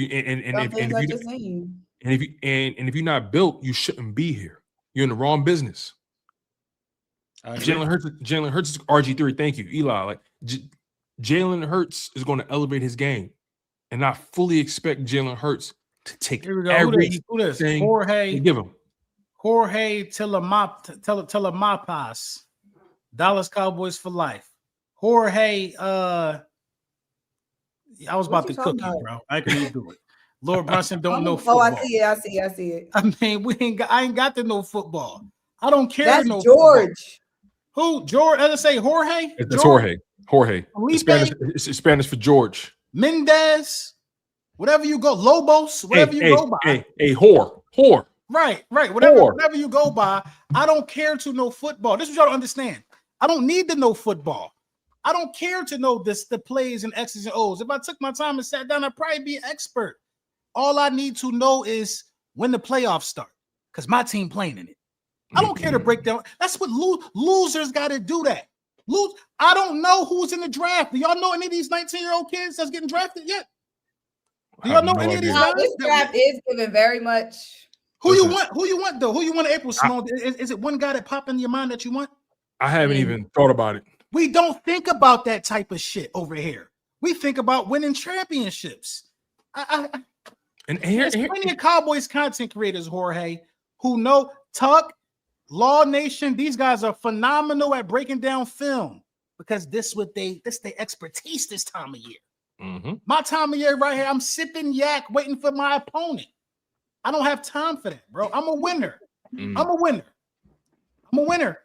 you're not built, you shouldn't be here. You're in the wrong business. Jalen Hurts is RG3. Thank you, Eli. Like Jalen Hurts is going to elevate his game, and I fully expect Jalen Hurts to take everything Jorge, they give him. Jorge Telemapas, Dallas Cowboys for life. Jorge, I was about to cook you, bro. I couldn't do it. Lord Brunson don't know football. Oh, I see it. I mean, I ain't got to know football. I don't care. That's no George. Football. Who? George? As I say, Jorge. It's Jorge. It's Spanish for George. Mendez. Whatever you go, Lobos. Whatever you go by. Hey, whore. Right. Whatever you go by. I don't care to know football. This is what y'all don't understand. I don't need to know football. I don't care to know the plays and X's and O's. If I took my time and sat down, I'd probably be an expert. All I need to know is when the playoffs start, because my team playing in it. I don't care to break down. That's what losers got to do. That I don't know who's in the draft. Do y'all know any of these 19-year-old kids that's getting drafted yet? Do y'all know any of these guys? This draft is given very much. Who you want though? Who you want in April? Symone? Is it one guy that popped in your mind that you want? I haven't even thought about it. We don't think about that type of shit over here. We think about winning championships. There's plenty of Cowboys content creators, Jorge, who know Tuck, Law Nation. These guys are phenomenal at breaking down film. because this their expertise this time of year. Mm-hmm. My time of year right here, I'm sipping yak, waiting for my opponent. I don't have time for that, bro. I'm a winner. Mm-hmm. I'm a winner.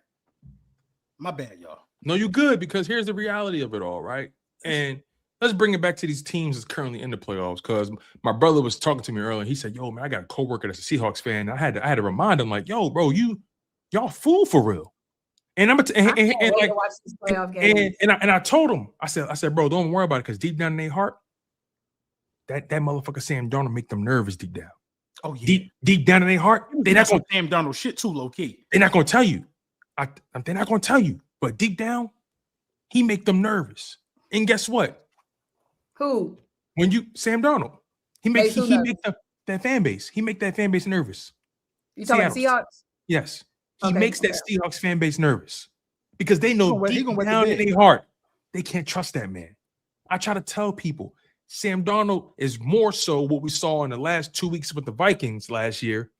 My bad, y'all. No, you good, because here's the reality of it all, right? And let's bring it back to these teams that's currently in the playoffs, because my brother was talking to me earlier. He said, yo, man, I got a coworker that's a Seahawks fan. I had to remind him, like, yo, bro, y'all fool for real. And I'm and I told him, I said, bro, don't worry about it, because deep down in their heart, that motherfucker Sam Darnold make them nervous deep down. Oh yeah, deep down in their heart, they're not gonna Sam Darnold shit too low key. They're not gonna tell you. They're not gonna tell you, but deep down, he make them nervous. And guess what? Who? When Sam Darnold, he make that fan base. He make that fan base nervous. You talking Seahawks? Yes. He makes that Seahawks fan base nervous because they know deep down in their heart they can't trust that man. I try to tell people Sam Darnold is more so what we saw in the last 2 weeks with the Vikings last year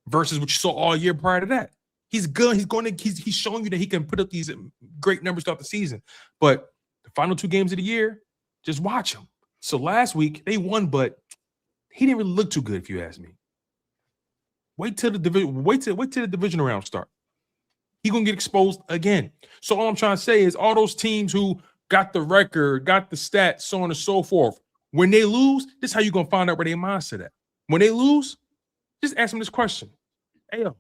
versus what you saw all year prior to that. He's good. He's showing you that he can put up these great numbers throughout the season. But the final 2 games of the year, just watch him. So last week they won, but he didn't really look too good, if you ask me. Wait till the divisional round start. He's gonna get exposed again. So all I'm trying to say is all those teams who got the record, got the stats, so on and so forth, when they lose, this is how you're gonna find out where their mindset at. When they lose, just ask them this question. Hey, yo,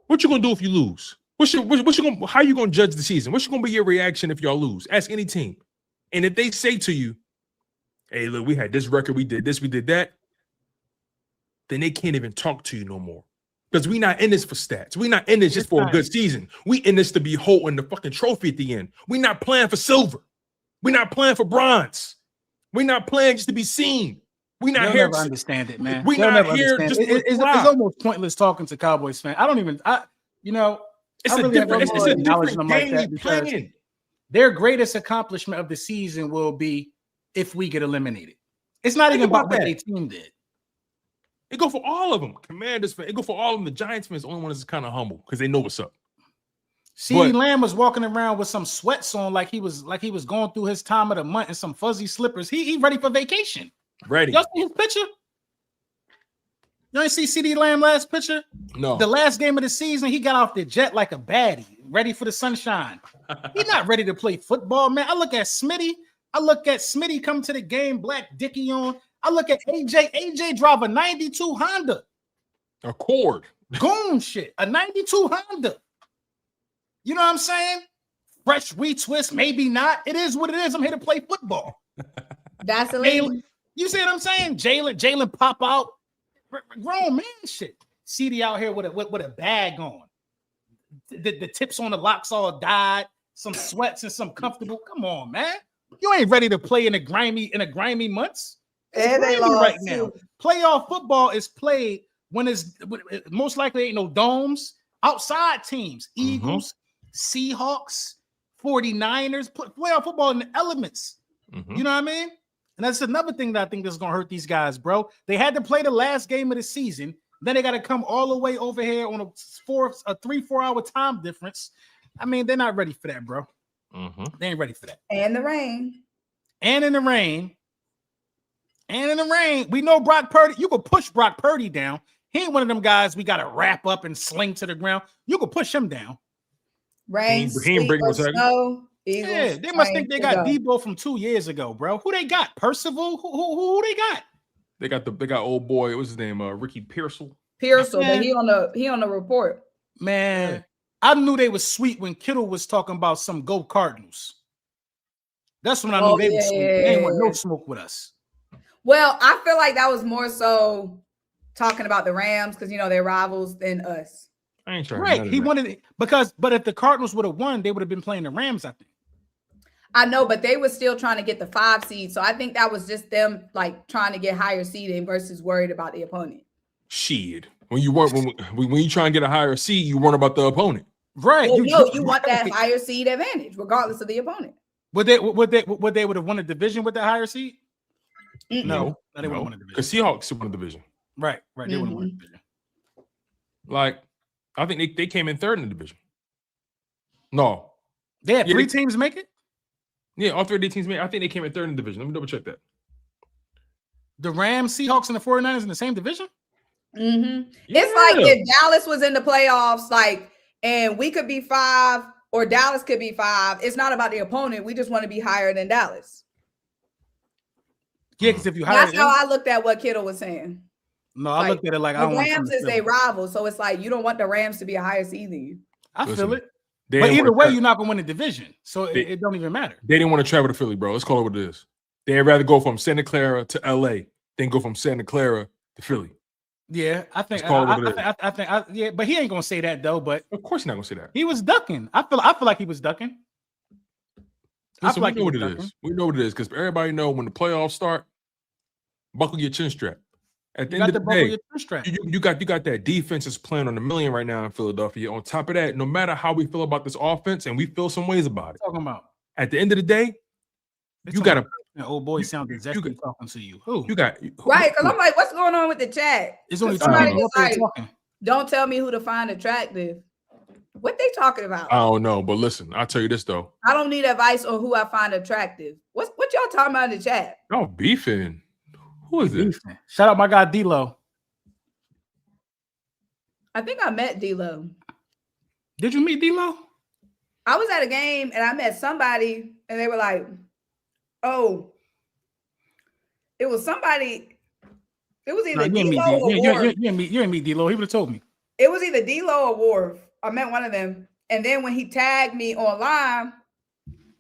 what you gonna do if you lose? How you gonna judge the season? What's gonna be your reaction if y'all lose? Ask any team. And if they say to you, hey, look, we had this record, we did this, we did that, then they can't even talk to you no more. Because we not in this for stats. We not in this just for a good season. We in this to be holding the fucking trophy at the end. We not playing for silver. We not playing for bronze. We not playing just to be seen. We not here. Never understand it, man. We not here just it's almost pointless talking to Cowboys fans. It's a different game playing. Their greatest accomplishment of the season will be if we get eliminated. It's not even about what their team did. It go for all of them. Commanders fan. It go for all of them. The Giants fans, the only one that's kind of humble because they know what's up. CeeDee Lamb was walking around with some sweats on, like he was going through his time of the month and some fuzzy slippers. He ready for vacation. Ready. Y'all see his picture? You ain't see CeeDee Lamb last picture? No. The last game of the season, he got off the jet like a baddie, ready for the sunshine. He's not ready to play football, man. I look at Smitty come to the game, black Dickie on. I look at AJ. AJ drive a 92 Honda. Accord. Goon shit. A 92 Honda. You know what I'm saying? Fresh retwist, maybe not. It is what it is. I'm here to play football. That's illegal. You see what I'm saying? Jalen pop out. Grown man shit. CD out here with a bag on. The tips on the locks all died. Some sweats and some comfortable. Come on, man. You ain't ready to play in a grimy months. And they lost right now. Playoff football is played when it's most likely ain't no domes. Outside teams, Eagles, Seahawks, 49ers, playoff football in the elements. You know what I mean? And that's another thing that I think is going to hurt these guys, bro. They had to play the last game of the season. Then they got to come all the way over here on a 3-4 hour time difference. I mean, they're not ready for that, bro. They ain't ready for that. And the rain. And in the rain. We know Brock Purdy. You could push Brock Purdy down. He ain't one of them guys we got to wrap up and sling to the ground. You could push him down. Rain, sleet, or snow. Eagles, yeah, they must think they got Debo from 2 years ago, bro. Who they got? Percival? Who they got? They got old boy. What's his name? Ricky Pearsall. But he on the report. Man, I knew they was sweet when Kittle was talking about some go Cardinals. That's when I knew they was sweet. They ain't want no smoke with us. Well, I feel like that was more so talking about the Rams because they're rivals than us. I ain't trying. Right. He wanted it but if the Cardinals would have won, they would have been playing the Rams, I think. I know, but they were still trying to get the 5 seed. So I think that was just them like trying to get higher seeding versus worried about the opponent. Shit. When you try and get a higher seed, you worry about the opponent. Right. Well, you want that higher seed advantage, regardless of the opponent. Would they would have won a division with that higher seed? No, they wouldn't won a division. Because Seahawks won a division. Right. They wouldn't win a division. Like, I think they came in third in the division. No. They had 3 teams make it? Yeah, all 3 of the teams made it. I think they came in 3rd in the division. Let me double check that. The Rams, Seahawks, and the 49ers in the same division? Mm-hmm. Yeah. It's like if Dallas was in the playoffs, like, and we could be 5 or Dallas could be 5. It's not about the opponent. We just want to be higher than Dallas. Yeah, because if you hire that's how I looked at what Kittle was saying. No, I looked at it like the Rams is a rival, so it's like you don't want the Rams to be a higher seed than you. I feel it. But either way, you're not gonna win the division, so it don't even matter. They didn't want to travel to Philly, bro. Let's call it what it is. They'd rather go from Santa Clara to LA than go from Santa Clara to Philly. Yeah, I think. Yeah, but he ain't gonna say that though. But of course, he's not gonna say that. He was ducking. I feel like he was ducking. Listen, we know what it is. We know what it is because everybody know when the playoffs start, buckle your chin strap. At the end of the day, you got that defense is playing on $1 million right now in Philadelphia. On top of that, no matter how we feel about this offense, and we feel some ways about it. Talking about at the end of the day, you got to. Old boy sounds exactly talking to you. Who you got? Right, because I'm like, what's going on with the chat? It's only somebody was like, don't tell me who to find attractive. What they talking about? I don't know, but listen, I'll tell you this though. I don't need advice on who I find attractive. What y'all talking about in the chat? Y'all beefing. Who is this? Shout out my guy D-Lo. I think I met D-Lo. Did you meet D-Lo? I was at a game and I met somebody and they were like, oh, it was somebody. It was either D-Lo or Wharf. You didn't meet D-Lo. He would have told me. It was either D-Lo or Wharf. I met one of them. And then when he tagged me online,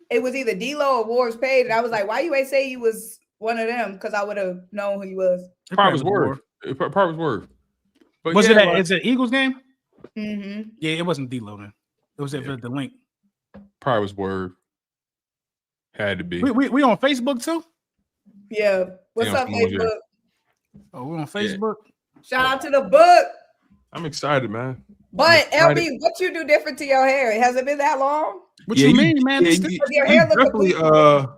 it was either D-Lo or Wharf's page. And I was like, why you ain't say you was one of them? Because I would have known who he was. Probably was Wharf. Probably was Wharf. But was it an Eagles game? Mm-hmm. Yeah, it wasn't D-Lo then. It was for the link. Probably was Word. Had to be. We on Facebook too? Yeah. What's up, Facebook? Oh, we're on Facebook. Yeah. Shout out to the book. I'm excited, man. But LB, what you do different to your hair? Has it been that long? What you mean, man? Your hair looks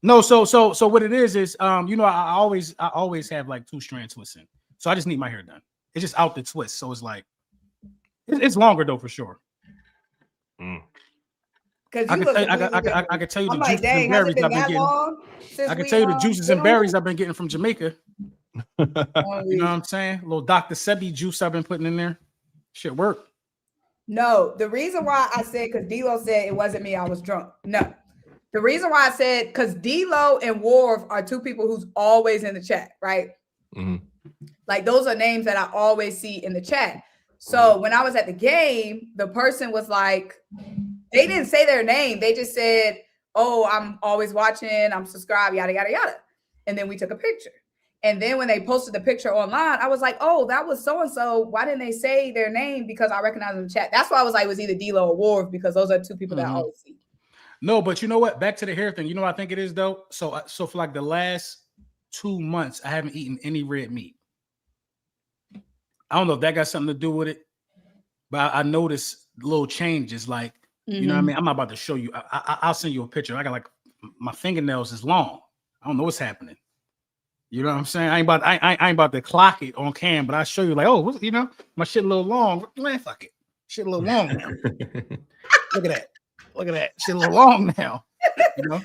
No, so what it is I always have like 2-strand twisting. So I just need my hair done. It's just out the twist. So it's like it's longer though for sure. Because I can tell you the juices and berries I've been getting. I can tell you the juices and berries I've been getting from Jamaica. You know what I'm saying? A little Dr. Sebi juice I've been putting in there. Shit work. No, the reason why I said because D-Lo said it wasn't me, I was drunk. No. The reason why I said because D-Lo and Wharf are 2 people who's always in the chat, right? Mm-hmm. Like those are names that I always see in the chat. So when I was at the game, the person was like, they didn't say their name. They just said, oh, I'm always watching. I'm subscribed, yada, yada, yada. And then we took a picture. And then when they posted the picture online, I was like, oh, that was so-and-so. Why didn't they say their name? Because I recognize them in the chat. That's why I was like, it was either D-Lo or Wharf because those are 2 people that I always see. No, but you know what? Back to the hair thing. You know what I think it is, though? So for like the last 2 months, I haven't eaten any red meat. I don't know if that got something to do with it, but I noticed little changes. Like, you know what I mean? I'm not about to show you. I'll send you a picture. I got like my fingernails is long. I don't know what's happening. You know what I'm saying? I ain't about to clock it on cam, but I'll show you like, oh, you know, my shit a little long. Man, fuck it. Shit a little long now. Look at that. Look at that. Shit a little long now. You know?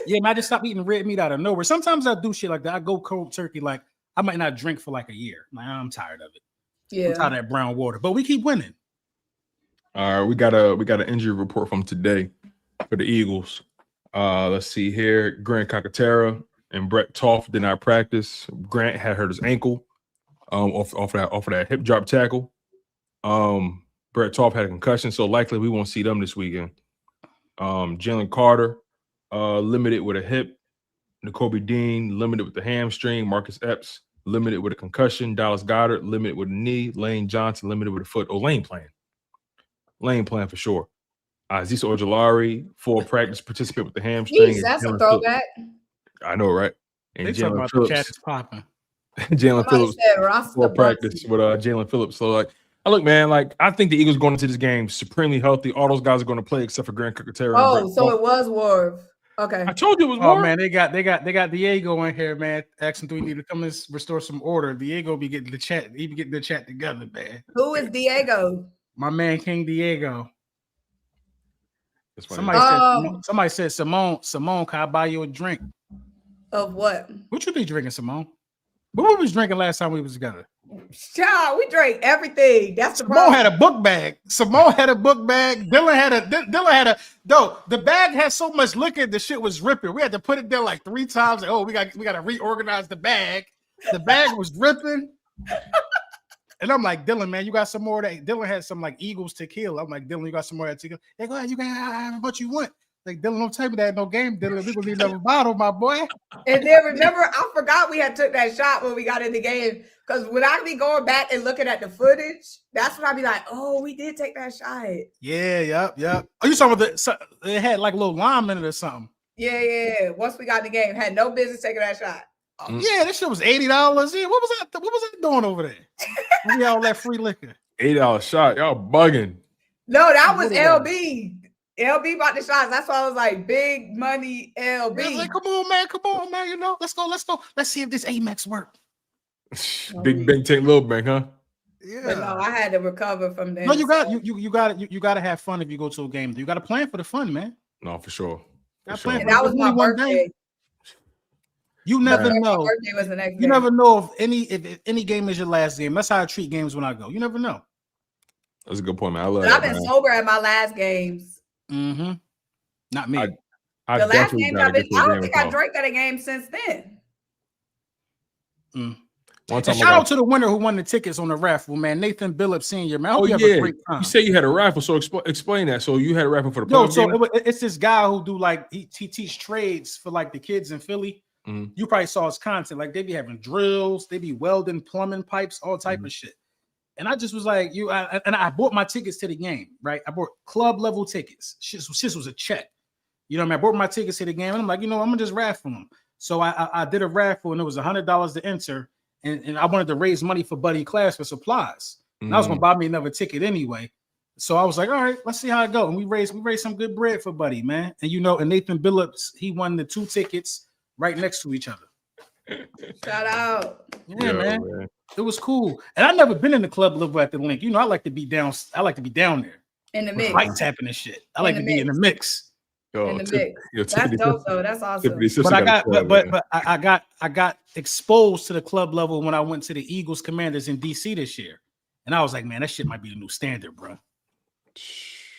Yeah, man, I just stopped eating red meat out of nowhere. Sometimes I do shit like that. I go cold turkey. Like I might not drink for like a year. Like, I'm tired of it. Yeah. I'm tired of that brown water. But we keep winning. All right, we got an injury report from today for the Eagles. Let's see here. Grant Calcaterra and Brett Toff did not practice. Grant had hurt his ankle off of that hip drop tackle. Brett Toff had a concussion, so likely we won't see them this weekend. Jalen Carter limited with a hip. N'Kobe Dean limited with the hamstring. Marcus Epps limited with a concussion. Dallas Goedert limited with a knee. Lane Johnson limited with a foot. Oh, Lane playing. Lane playing for sure. Azeez Ojulari, full practice, participate with the hamstring. Jeez, that's a throwback. I know, right? And Jalen Phillips. The chat is popping. Jalen Phillips full practice with Jalen Phillips. So, like, look, man, like, I think the Eagles going into this game supremely healthy. All those guys are going to play except for Grant Calcaterra. Oh, so it was Wharf. Okay. I told you it was Wharf. Oh, man, they got Diego in here, man. Asking, do we need to come and restore some order? Diego be getting the chat. He be getting the chat together, man. Who is Diego? My man, King Diego. Somebody said, Symone, can I buy you a drink? Of what? What you be drinking, Symone? What we was drinking last time we was together? Child, we drank everything. That's the Symone problem. had a book bag. Symone had a book bag. Dylan had a though the bag had so much liquor, the shit was ripping. We had to put it there like 3 times. Like, we got to reorganize the bag. The bag was ripping. And I'm like, Dylan, man, you got some more of that? Dylan had some like Eagles tequila. I'm like, Dylan, you got some more of that tequila? They go ahead, you can have what you want. Like, Dylan, don't tell me that no game, Dylan. We gonna need another bottle, my boy. And then remember, I forgot we had took that shot when we got in the game. Because when I be going back and looking at the footage, that's when I be like, oh, we did take that shot. Yeah, yep. Oh, you talking about it had like a little lime in it or something? Yeah. Once we got in the game, had no business taking that shot. Yeah, this shit was $80. Yeah, what was I doing over there? We all that free liquor. $8 shot. Y'all bugging. No, that was LB. LB bought the shots. That's why I was like, big money LB. I was like, come on, man. You know, let's go. Let's see if this Amex work. Big bank take little bank, huh? Yeah. But no, I had to recover from that. No, you got to have fun if you go to a game. You got to plan for the fun, man. No, for sure. And that was my birthday. You never know. My birthday was the next day. You never know if any game is your last game. That's how I treat games when I go. You never know. That's a good point, man. I love But that, I've been sober at my last games. Mm-hmm. Not me. The last game I don't think I drank at a game since then. Shout out to the winner who won the tickets on the raffle, man. Nathan Billups Sr. Man, I hope you have a great time. You say you had a raffle, so explain that. So you had a raffle for the it's this guy who do like he teach trades for like the kids in Philly. Mm-hmm. You probably saw his content. Like they be having drills, they be welding plumbing pipes, all type of shit. And I just was like, I bought my tickets to the game, right? I bought club level tickets. Shit was a check. You know what I mean? I bought my tickets to the game, and I'm like, I'm gonna just raffle them. So I did a raffle, and it was $100 to enter. And I wanted to raise money for Buddy Class for supplies. And I was gonna buy me another ticket anyway. So I was like, all right, let's see how it goes. And we raised some good bread for Buddy, man. And and Nathan Billups, he won the 2 tickets right next to each other. Shout out. Yeah, man. It was cool. And I've never been in the club level at the Linc. I like to be down. I like to be down there. In the mix. Light tapping and shit. I like to be in the mix. In the mix. That's dope though. That's awesome. But I got exposed to the club level when I went to the Eagles Commanders in DC this year. And I was like, man, that shit might be the new standard, bro.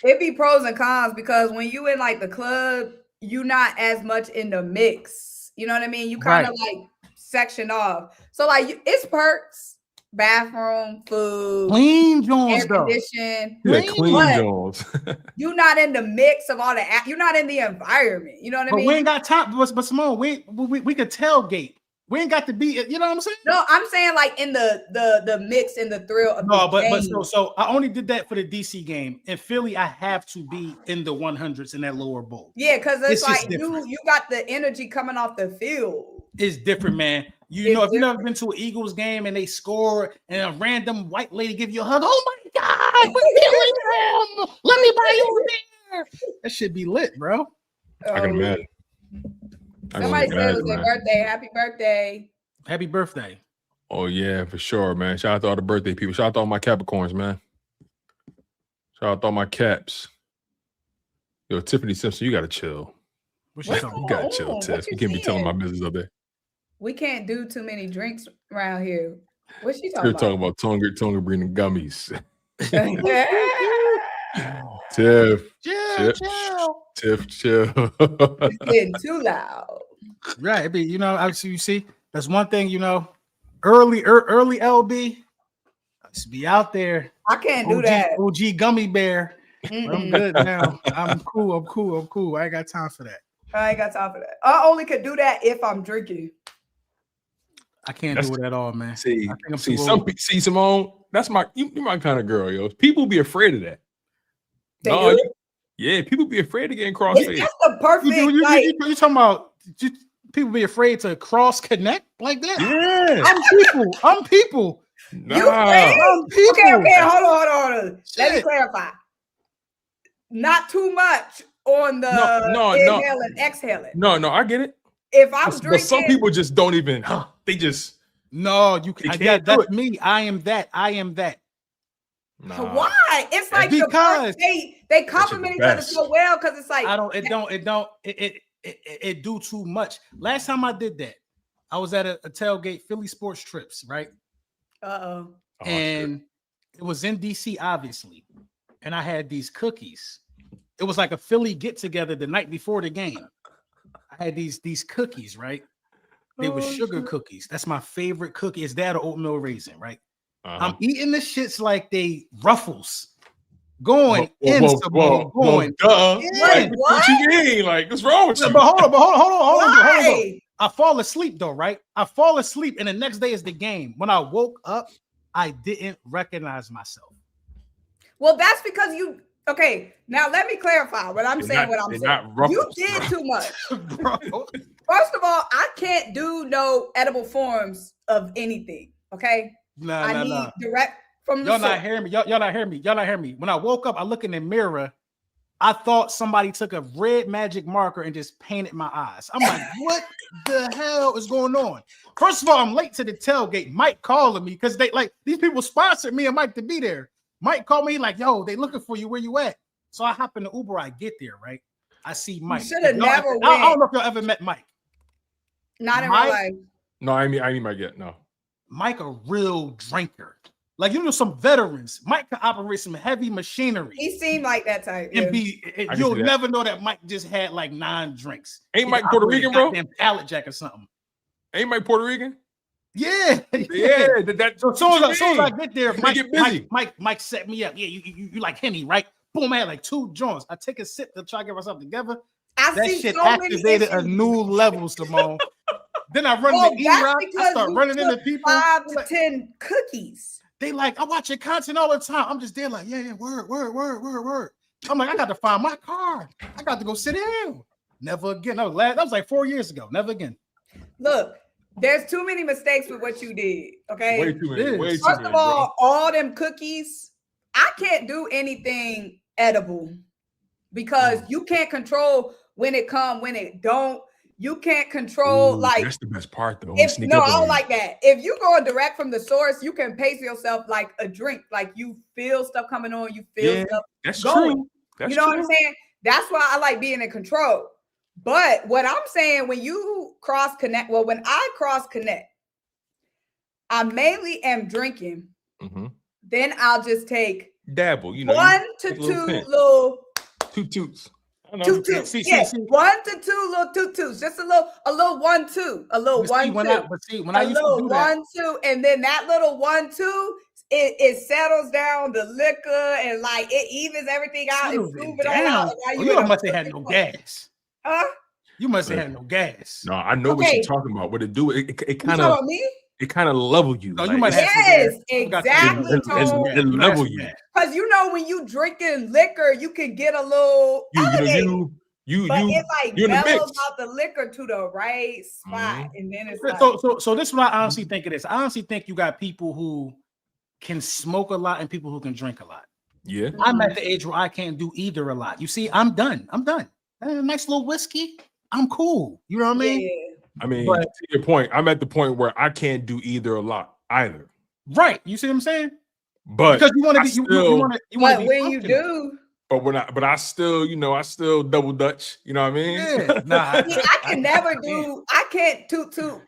It be pros and cons because when you in like the club, you not as much in the mix. You know what I mean? You kind of like section off. So like it's perks, bathroom, food, clean Jones, air condition. Yeah, clean Jones. You're not in the mix of all the. You're not in the environment. You know what I mean? We ain't got time. But Symone, we could tailgate. We ain't got to be. You know what I'm saying? No, I'm saying like in the mix and the thrill of so I only did that for the DC game. In Philly, I have to be in the 100s in that lower bowl. Yeah, because it's like you got the energy coming off the field. It's different, man. If you've never been to an Eagles game and they score and a random white lady give you a hug, oh my God, we're feeling them. Let me buy you there. That should be lit, bro. I can imagine. Somebody said it was their birthday. Happy birthday. Happy birthday. Oh, yeah, for sure, man. Shout out to all the birthday people. Shout out to all my Capricorns, man. Shout out to all my Caps. Yo, Tiffany Simpson, you got to chill. You got to chill, Tiff. You can't be telling my business up there. We can't do too many drinks around here. What's she talking You're about? talking about Tonga breathing gummies. Tiff. Chill. It's getting too loud. Right. Obviously, you see, that's one thing, early LB. Let's be out there. I can't do that. OG gummy bear. I'm good now. I'm cool. I ain't got time for that. I I only could do that if I'm drinking. I can't do it at all, man. Symone, that's you're my kind of girl, yo. People be afraid of that. People be afraid of getting cross-faced. That's the perfect. You talking about people be afraid to cross connect like that? Yeah, I'm people. Nah. I'm people. Okay, hold on. Let me clarify. Not too much on the inhaling, exhaling. No, I get it. If I'm drinking, but some people just don't even. They just that's me. I am that. Nah. Why? It's like because they compliment each other so well because it's like it do too much. Last time I did that, I was at a tailgate, Philly Sports Trips, right? And it was in DC, obviously, and I had these cookies. It was like a Philly get together the night before the game. I had these cookies, right? They were sugar cookies. That's my favorite cookie. It's that or oatmeal raisin, right? I'm eating the shits like they Ruffles. Going in, Symone. Going. Like, what you mean? Like, what's wrong with you? But hold on. I fall asleep though, right? I fall asleep, and the next day is the game. When I woke up, I didn't recognize myself. Well, that's because you. Okay, now let me clarify what I'm saying. You did too much, bro. First of all, I can't do no edible forms of anything. Okay, I need direct from the. Y'all not hearing me. Y'all not hearing me. When I woke up, I look in the mirror. I thought somebody took a red magic marker and just painted my eyes. I'm like, what the hell is going on? First of all, I'm late to the tailgate. Mike calling me because they like these people sponsored me and Mike to be there. Mike called me like, yo, they looking for you. Where you at? So I hop in the Uber. I get there, right? I see Mike. Should have never went. I don't know if y'all ever met Mike. Not in real life. No, I mean Mike yet. No. Mike a real drinker. Like, you know, some veterans. Mike can operate some heavy machinery. He seemed like that type. And you'll never know that Mike just had like 9 drinks. Ain't Mike Puerto Rican, bro? Damn pallet jack or something. Ain't Mike Puerto Rican? Yeah. So as soon as I get there, Mike set me up. Yeah, you like Henny, right? Boom, I had like 2 joints. I take a sip to try to get myself together. That shit activated a new level, Symone. Then I run the E-Rock. I start running into people. 5 to 10 cookies. They like, I watch your content all the time. I'm just there like, yeah, word. I'm like, I got to find my car. I got to go sit down. Never again. That was like 4 years ago. Never again. Look, there's too many mistakes with what you did. Okay. Way too many. First of all, all them cookies, I can't do anything edible because you can't control when it come, when it don't. You can't control like that's the best part though. I don't like that. If you go direct from the source, you can pace yourself like a drink. Like you feel stuff coming on, you feel stuff that's going. True. That's you know true. what I'm saying? That's why I like being in control. But what I'm saying, when you cross connect, when I cross connect, I mainly am drinking. Then I'll just take dabble, 1 to 2 little toots. 2 toots. Yes, 1 to 2 little 2 toots. Just a little 1-2, a little 1-2. When I used to do that, 1-2, and then that little 1-2, it settles down the liquor and like it evens everything out and smooth it all out. You must have had no gas. Huh? You must have had no gas. No, I know what you're talking about. What it do? It kind of. It kind of level you. No, you might have exactly. It level you. Because when you drinking liquor, you can get a little elevated. It like mellows out the liquor to the right spot, and then it's so this is what I honestly think it is. I honestly think you got people who can smoke a lot and people who can drink a lot. Yeah, I'm at the age where I can't do either a lot. You see, I'm done. A nice little whiskey, I'm cool. You know what I mean? Yeah. I mean, to your point, I'm at the point where I can't do either a lot either. Right. You see what I'm saying? But because you want to be, you want to be when you do. But I still double Dutch. You know what I mean? Yeah. Nah. See, I can never do. I can't toot.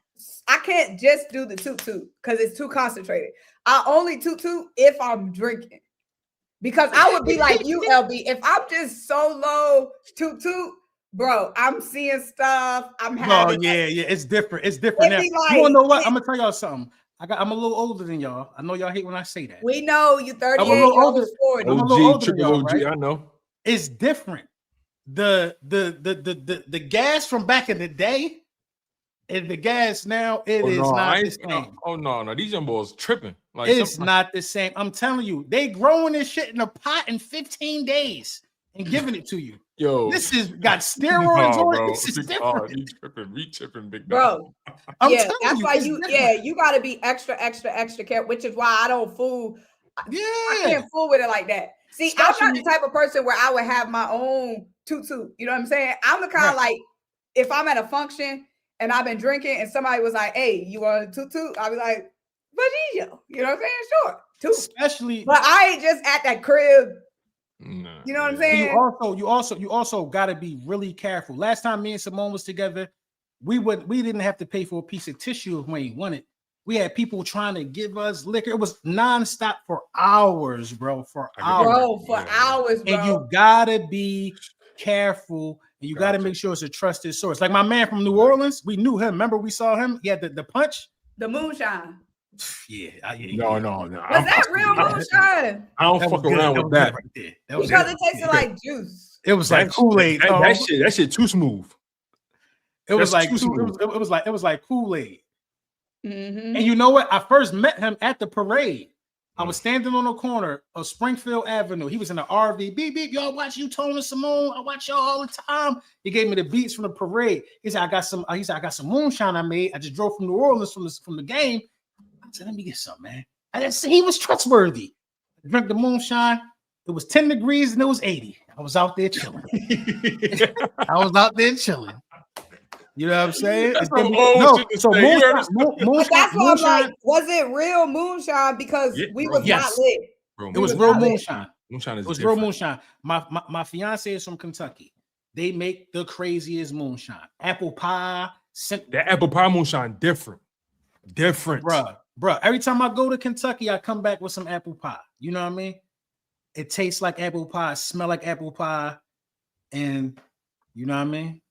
I can't just do the toot because it's too concentrated. I only toot if I'm drinking. Because I would be like you, LB. If I'm just solo toot. Bro, I'm seeing stuff. I'm having. Oh yeah, it's different. It's different now. You want to know what? I'm gonna tell y'all something. I'm a little older than y'all. I know y'all hate when I say that. We know you 38. I'm a little older. 40. I'm a little older than y'all, right? I know. It's different. The gas from back in the day and the gas now is not the same. No, these young boys tripping. Like it's not the same. I'm telling you, they growing this shit in a pot in 15 days and giving it to you. Yo, this is got steroids on it. This is different. We tripping, big bro. That's why you got to be extra careful, which is why I don't fool. Yeah, I can't fool with it like that. See, especially, I'm not the type of person where I would have my own toot. You know what I'm saying? I'm the kind of like, if I'm at a function and I've been drinking and somebody was like, "Hey, you want a toot?" I'll be like, Patullo. You know what I'm saying? Sure. Two. Especially, but I ain't just at that crib. Nah, you know what I'm saying? You also got to be really careful. Last time me and Symone was together, we didn't have to pay for a piece of tissue when we wanted. We had people trying to give us liquor. It was nonstop for hours, bro. For hours, bro. And you gotta be careful, and you gotta make sure it's a trusted source. Like my man from New Orleans, we knew him. Remember, we saw him. He had the punch, the moonshine. Yeah. No. Was that real moonshine? I don't fuck around with that. Right there. Because it tasted like juice. It was like Kool-Aid. That shit too smooth. It was like Kool-Aid. Mm-hmm. And you know what? I first met him at the parade. I was standing on the corner of Springfield Avenue. He was in the RV. Beep, beep. Y'all watch you, Tone and Symone. I watch y'all all the time. He gave me the beats from the parade. He said, I got some moonshine I made. I just drove from New Orleans from the game. I said, let me get some, man. He was trustworthy. I drank the moonshine. It was 10 degrees and it was 80. I was out there chilling. You know what I'm saying? Moonshine. That's why I'm like, was it real moonshine? Because we was not lit. It was real moonshine. Moonshine is real moonshine. My fiance is from Kentucky. They make the craziest moonshine. Apple pie. That apple pie moonshine different. Bruh. Every time I go to Kentucky, I come back with some apple pie. You know what I mean? It tastes like apple pie, smell like apple pie, and you know what I mean?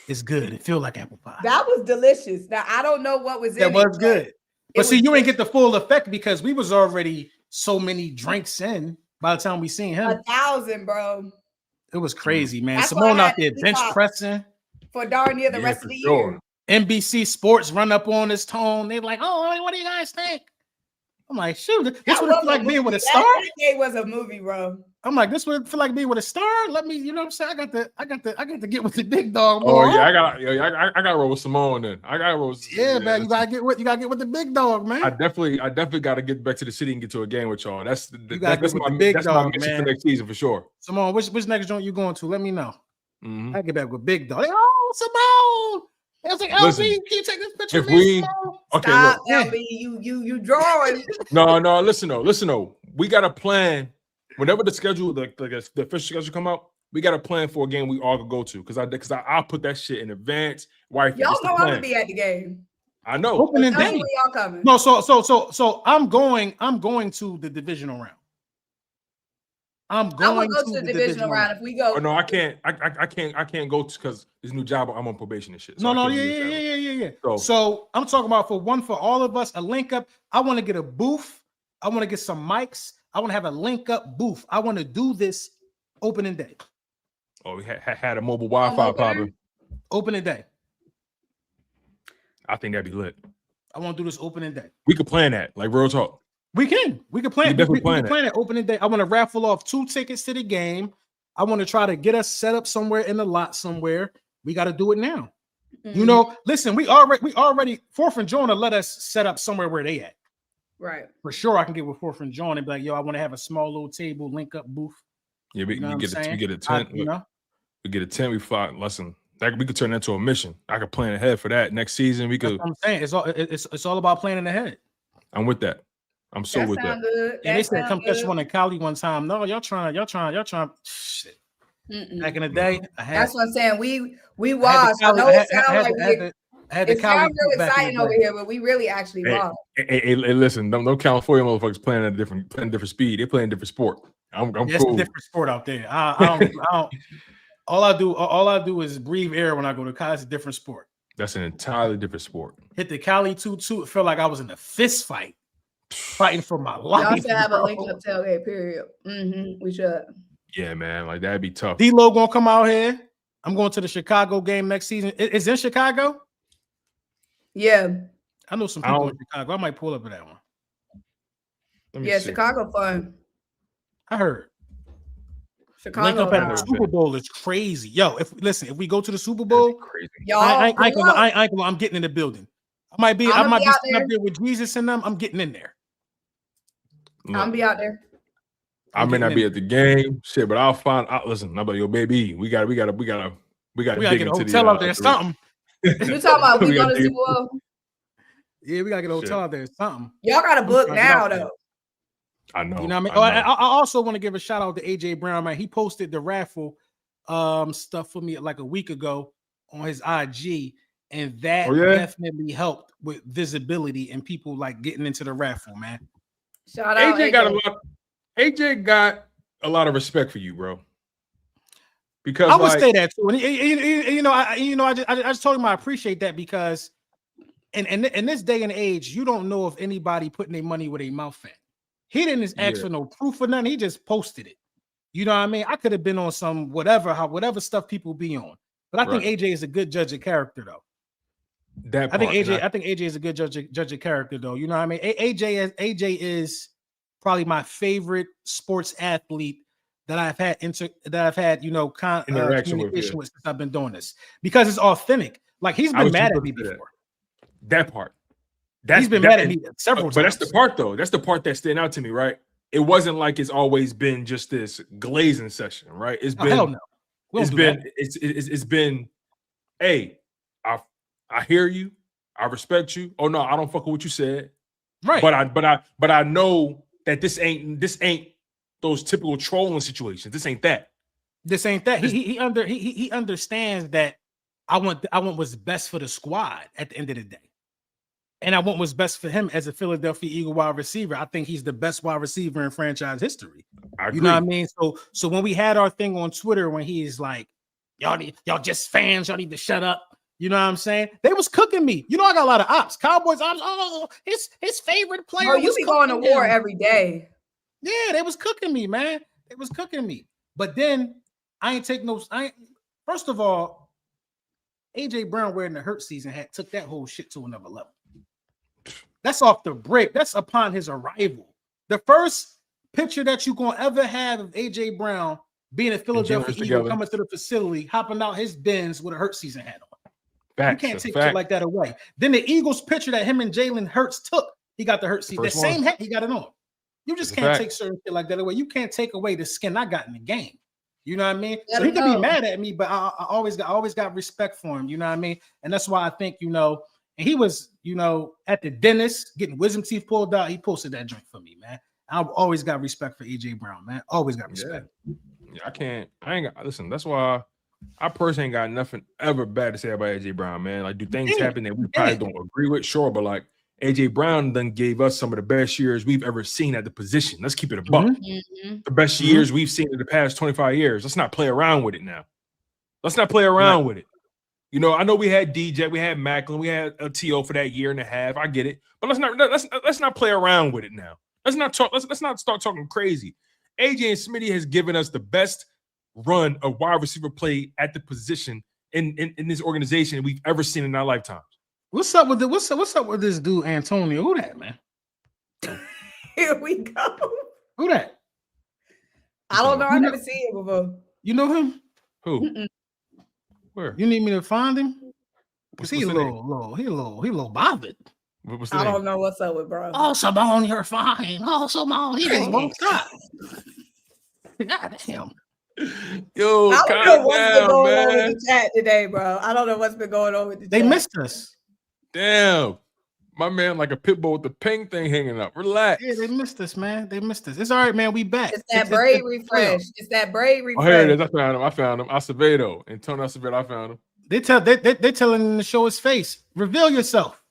It's good. It feels like apple pie. That was delicious. Now I don't know what was in it. That was good. But see, you ain't get the full effect because we was already so many drinks in by the time we seen him. 1,000, bro. It was crazy, man. Symone out there bench pressing for darn near the rest of the year. NBC Sports run up on his Tone. They like, oh, what do you guys think? I'm like, shoot, this would feel like being with a star. It was a movie, bro. I'm like, this would feel like being with a star. Let me, you know what I'm saying? I got to get with the big dog. Boy. Oh yeah, I got to roll with Symone then. I got to roll. Man, you gotta get with the big dog, man. I definitely got to get back to the city and get to a game with y'all. That's my mission for next season for sure. Symone, which next joint you going to? Let me know. Mm-hmm. I get back with big dog. Like, oh, Symone. I was like, LB, can you take this picture? Stop, LB, you drawing. No, listen though. We got a plan. Whenever the schedule, the official schedule come out, we got a plan for a game we all could go to. Because I'll put that shit in advance. Y'all know I'm gonna be at the game. I know. Opening day. Y'all coming. No, so I'm going to the divisional round. I'm going to the divisional round if we go. Oh, no, I can't go because this new job. I'm on probation and shit. So yeah. So I'm talking about for all of us, a link up. I want to get a booth. I want to get some mics. I want to have a link up booth. I want to do this opening day. Oh, we had a mobile Wi-Fi problem. Opening day. I think that'd be lit. I want to do this opening day. We could plan that, like real talk. We can plan. We can plan it opening day. I want to raffle off 2 tickets to the game. I want to try to get us set up somewhere in the lot somewhere. We got to do it now. Mm-hmm. You know, listen, we already 4th and Jonah let us set up somewhere where they at. Right. For sure, I can get with 4th and Jonah and be like, yo, I want to have a small little table, link up booth. Yeah, we get a tent. We get a tent. We fly. Listen, we could turn that into a mission. I could plan ahead for that next season. We could. That's what I'm saying it's all about planning ahead. I'm with that. I'm so with that. Good. And they said come catch one in Cali one time. No, y'all trying. Shit. Back in the day, that's what I'm saying. We watched. I know it sounds like it sounds real exciting over here, but we really actually watched. Hey, listen, them California motherfuckers playing at a different speed. They playing different sport. I'm cool. It's a different sport out there. I don't. All I do is breathe air when I go to college. It's a different sport. That's an entirely different sport. Hit the Cali 2-2. It felt like I was in a fist fight. Fighting for my life. Y'all should have a Linc Up tailgate, period. Mm-hmm. We should. Yeah, man. Like that'd be tough. D-Lo gonna come out here. I'm going to the Chicago game next season. Is in Chicago? Yeah. I know some people in Chicago. I might pull up for that one. Yeah, Chicago fun. I heard. Chicago Linc Up at the Super Bowl is crazy. Yo, if we go to the Super Bowl, crazy. I'm getting in the building. I might be sitting up there with Jesus and them. I'm getting in there. I'll be out there. I may not be at the game, shit, but I'll find out. Listen, I'm like, yo, baby, we got to dig into get a hotel out there. Something. You talking about we go to Super Bowl? Yeah, we gotta get a hotel there. Something. Y'all got to book now, though. I know. You know what I mean? I also want to give a shout out to AJ Brown, man. He posted the raffle stuff for me like a week ago on his IG, and that definitely helped with visibility and people like getting into the raffle, man. Shout out AJ got a lot of respect for you, bro. Because I would say that too. And I just told him I appreciate that because in this day and age, you don't know if anybody putting their money where their mouth at. He didn't ask for no proof or nothing. He just posted it. You know what I mean? I could have been on some whatever stuff people be on. But I think AJ is a good judge of character, though. I think AJ is a good judge of character, though. You know what I mean? AJ is probably my favorite sports athlete that I've had communication with since I've been doing this because it's authentic. Like he's been mad at me before. That part. He's been mad at me several times. But that's the part, though. That's the part that's standing out to me, right? It wasn't like it's always been just this glazing session, right? It's been hell no. It's been, hey, I hear you, I respect you. Oh no, I don't fuck with what you said. Right. But I know that this ain't those typical trolling situations. This ain't that. He understands that I want what's best for the squad at the end of the day. And I want what's best for him as a Philadelphia Eagle wide receiver. I think he's the best wide receiver in franchise history. You know what I mean? So when we had our thing on Twitter, when he's like, y'all just fans, y'all need to shut up. You know what I'm saying? They was cooking me. You know, I got a lot of ops. Cowboys ops. Oh, his favorite player. Oh, you be going to war every day. Yeah, they was cooking me, man. They was cooking me. But then first of all, AJ Brown wearing the Hurts season hat took that whole shit to another level. That's off the break. That's upon his arrival. The first picture that you're going to ever have of AJ Brown being a Philadelphia Eagle coming to the facility, hopping out his Benz with a Hurts season hat on. You can't take shit like that away. Then the Eagles picture that him and Jalen Hurts took, he got the Hurts season. The same hat, he got it on. You just can't take certain shit like that away. You can't take away the skin I got in the game. You know what I mean? So he could be mad at me, but I always got respect for him. You know what I mean? And that's why I think, and he was, at the dentist getting wisdom teeth pulled out. He posted that joint for me, man. I've always got respect for AJ Brown, man. Always got respect. Yeah, I ain't got, listen, that's why I personally ain't got nothing ever bad to say about AJ Brown, man. Like, do things happen that we probably don't agree with? Sure, but like AJ Brown done gave us some of the best years we've ever seen at the position. Let's keep it a buck. Mm-hmm. The best years we've seen in the past 25 years. Let's not play around with it now. Let's not play around with it. I know we had DJ, we had Macklin, we had a TO for that year and a half. I get it, but let's not play around with it now. Let's not start talking crazy. AJ and Smitty has given us the best run of wide receiver play at the position in this organization we've ever seen in our lifetimes. What's up with what's up with this dude Antonio? Who that, man? Here we go. Who that? I don't know. I've never seen him before. You know him? Who? Mm-mm. Where? You need me to find him? Cause he a little bothered. I don't know what's up with bro. Oh, Symone, you're fine. Oh, Symone, he just woke up. God damn. Yo, I don't know what's been going on with the chat today, bro. I don't know what's been going on with the chat. They missed us. Damn. My man like a pit bull with the ping thing hanging up. Relax. Yeah, they missed us, man. They missed us. It's all right, man. We back. It's that braid refresh. It's that braid refresh. Oh, here it is. I found him. Acevedo. Antonio Acevedo. I found him. They telling him to show his face. Reveal yourself.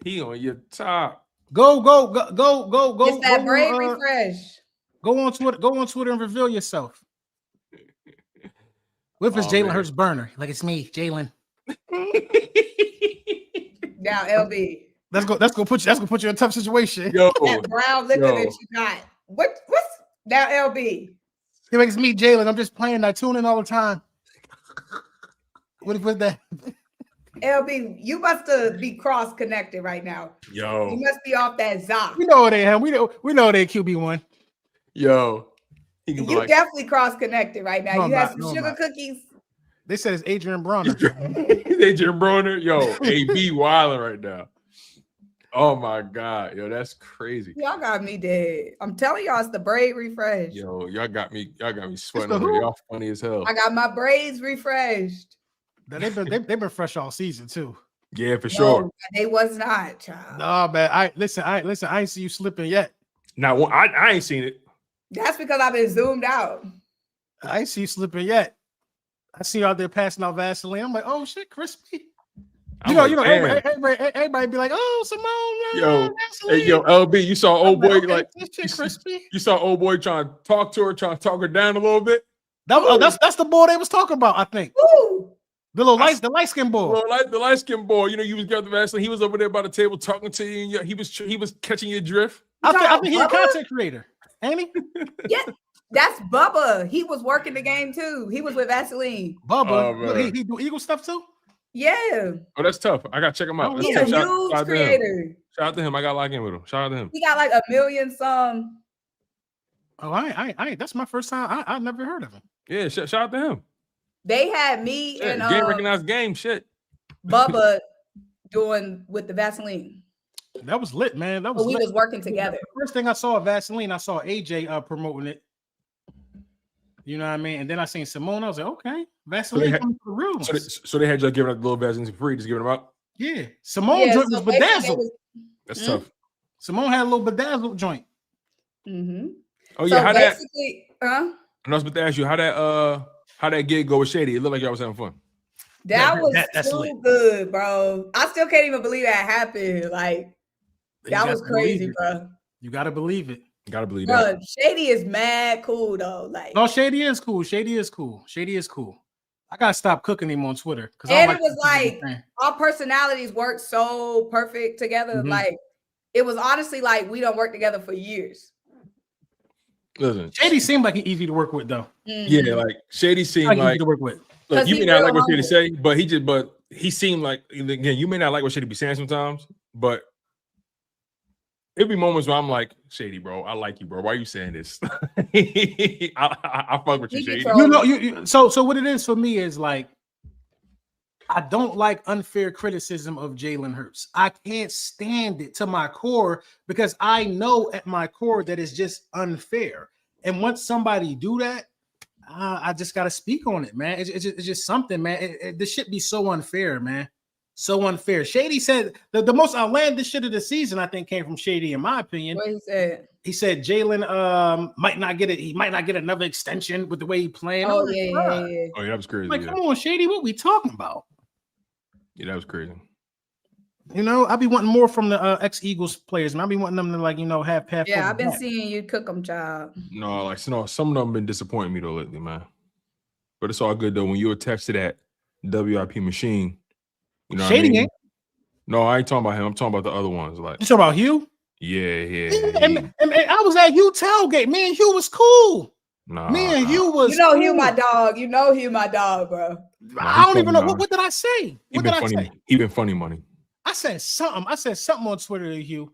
He on your top. Go. It's that braid refresh. Go on Twitter and reveal yourself. What if it's Jalen Hurts burner? Like, it's me, Jalen. Now, LB. That's gonna put you in a tough situation. Yo, that brown liquor that you got. What's now, LB? It makes me Jalen. I'm just playing. I tune in all the time. What that? LB, you must be cross connected right now. Yo, you must be off that Zoc. We know they have. We know they QB1. Yo, you definitely cross connected right now. You have some sugar cookies. They said it's Adrian Bronner. Adrian Bronner, yo, AB wilding right now. Oh my God, yo, that's crazy. Y'all got me dead. I'm telling y'all, it's the braid refresh. Yo, y'all got me sweating over here. Y'all funny as hell. I got my braids refreshed. They've been fresh all season too. Yeah, for sure. No, they was not, child. No, man. I ain't see you slipping yet. Now I ain't seen it. That's because I've been zoomed out. I ain't see you slipping yet. I see you out there passing out Vaseline. I'm like, oh shit, crispy. Everybody be like, oh, Symone. Hey, LB, you saw old boy like this shit crispy. You saw old boy trying to talk to her, trying to talk her down a little bit. That's the boy they was talking about, I think. Ooh. The light skin boy. The light skin boy. You know, you was getting the Vaseline. He was over there by the table talking to you, and he was catching your drift. I think he's a content creator, ain't he? Yeah, that's Bubba. He was working the game too. He was with Vaseline. Bubba, he do Eagle stuff too. Yeah. Oh, that's tough. I gotta check him out. He's a huge creator. Shout out to him. I got locked in with him. Shout out to him. He got like 1 million some. Oh, I that's my first time. I never heard of him. Yeah, shout out to him. They had me and game recognized game shit. Bubba doing with the Vaseline. That was lit, man. That was we was working together. The first thing I saw Vaseline, I saw AJ promoting it. You know what I mean? And then I seen Symone. I was like, okay, Vaseline coming for the real ones. So they had you giving out the little Vaseline for free, just giving them out? Yeah. Symone joint was bedazzled. That's tough. Symone had a little bedazzled joint. Mm-hmm. Oh yeah, so how that? And I was about to ask you how that gig go with Shady. It looked like y'all was having fun. That was too good, bro. I still can't even believe that happened. Like that was crazy, bro. You gotta believe it. You gotta believe that. Shady is mad cool though. Like no, Shady is cool. Shady is cool. Shady is cool. I gotta stop cooking him on Twitter because it was like our personalities work so perfect together. Mm-hmm. Like it was honestly like we don't work together for years. Listen, Shady seemed like easy to work with though. Mm-hmm. Yeah, like Shady seemed like easy to work with. Look, you may not like what Shady say, but he seemed like, again, you may not like what Shady be saying sometimes, but it'd be moments where I'm like, Shady, bro, I like you, bro. Why are you saying this? I fuck with you, Shady. You know, so what it is for me is like, I don't like unfair criticism of Jalen Hurts. I can't stand it to my core because I know at my core that it's just unfair. And once somebody do that, I just got to speak on it, man. It's just something, man. This shit be so unfair, man. So unfair. Shady said the most outlandish shit of the season, I think, came from Shady, in my opinion. What he said? He said Jalen might not get it. He might not get another extension with the way he playing. Oh, yeah. Oh, yeah, that was crazy. Like, come on, Shady, what we talking about? Yeah, that was crazy. You know, I be wanting more from the ex-Eagles players, and I be wanting them to, like, you know, have path. Yeah, I've been seeing you cook them, child. No, like some of them been disappointing me though lately, man. But it's all good though. When you attach to that WIP machine, you know, Shady what I mean? Ain't. No, I ain't talking about him. I'm talking about the other ones. Like you talking about Hugh? Yeah. And I was at Hugh tailgate. Me and Hugh was cool. Nah, me and Hugh was. You know, cool. Hugh my dog. You know, Hugh my dog, bro. I don't even know what did I say. He been funny money. I said something on Twitter to Hugh,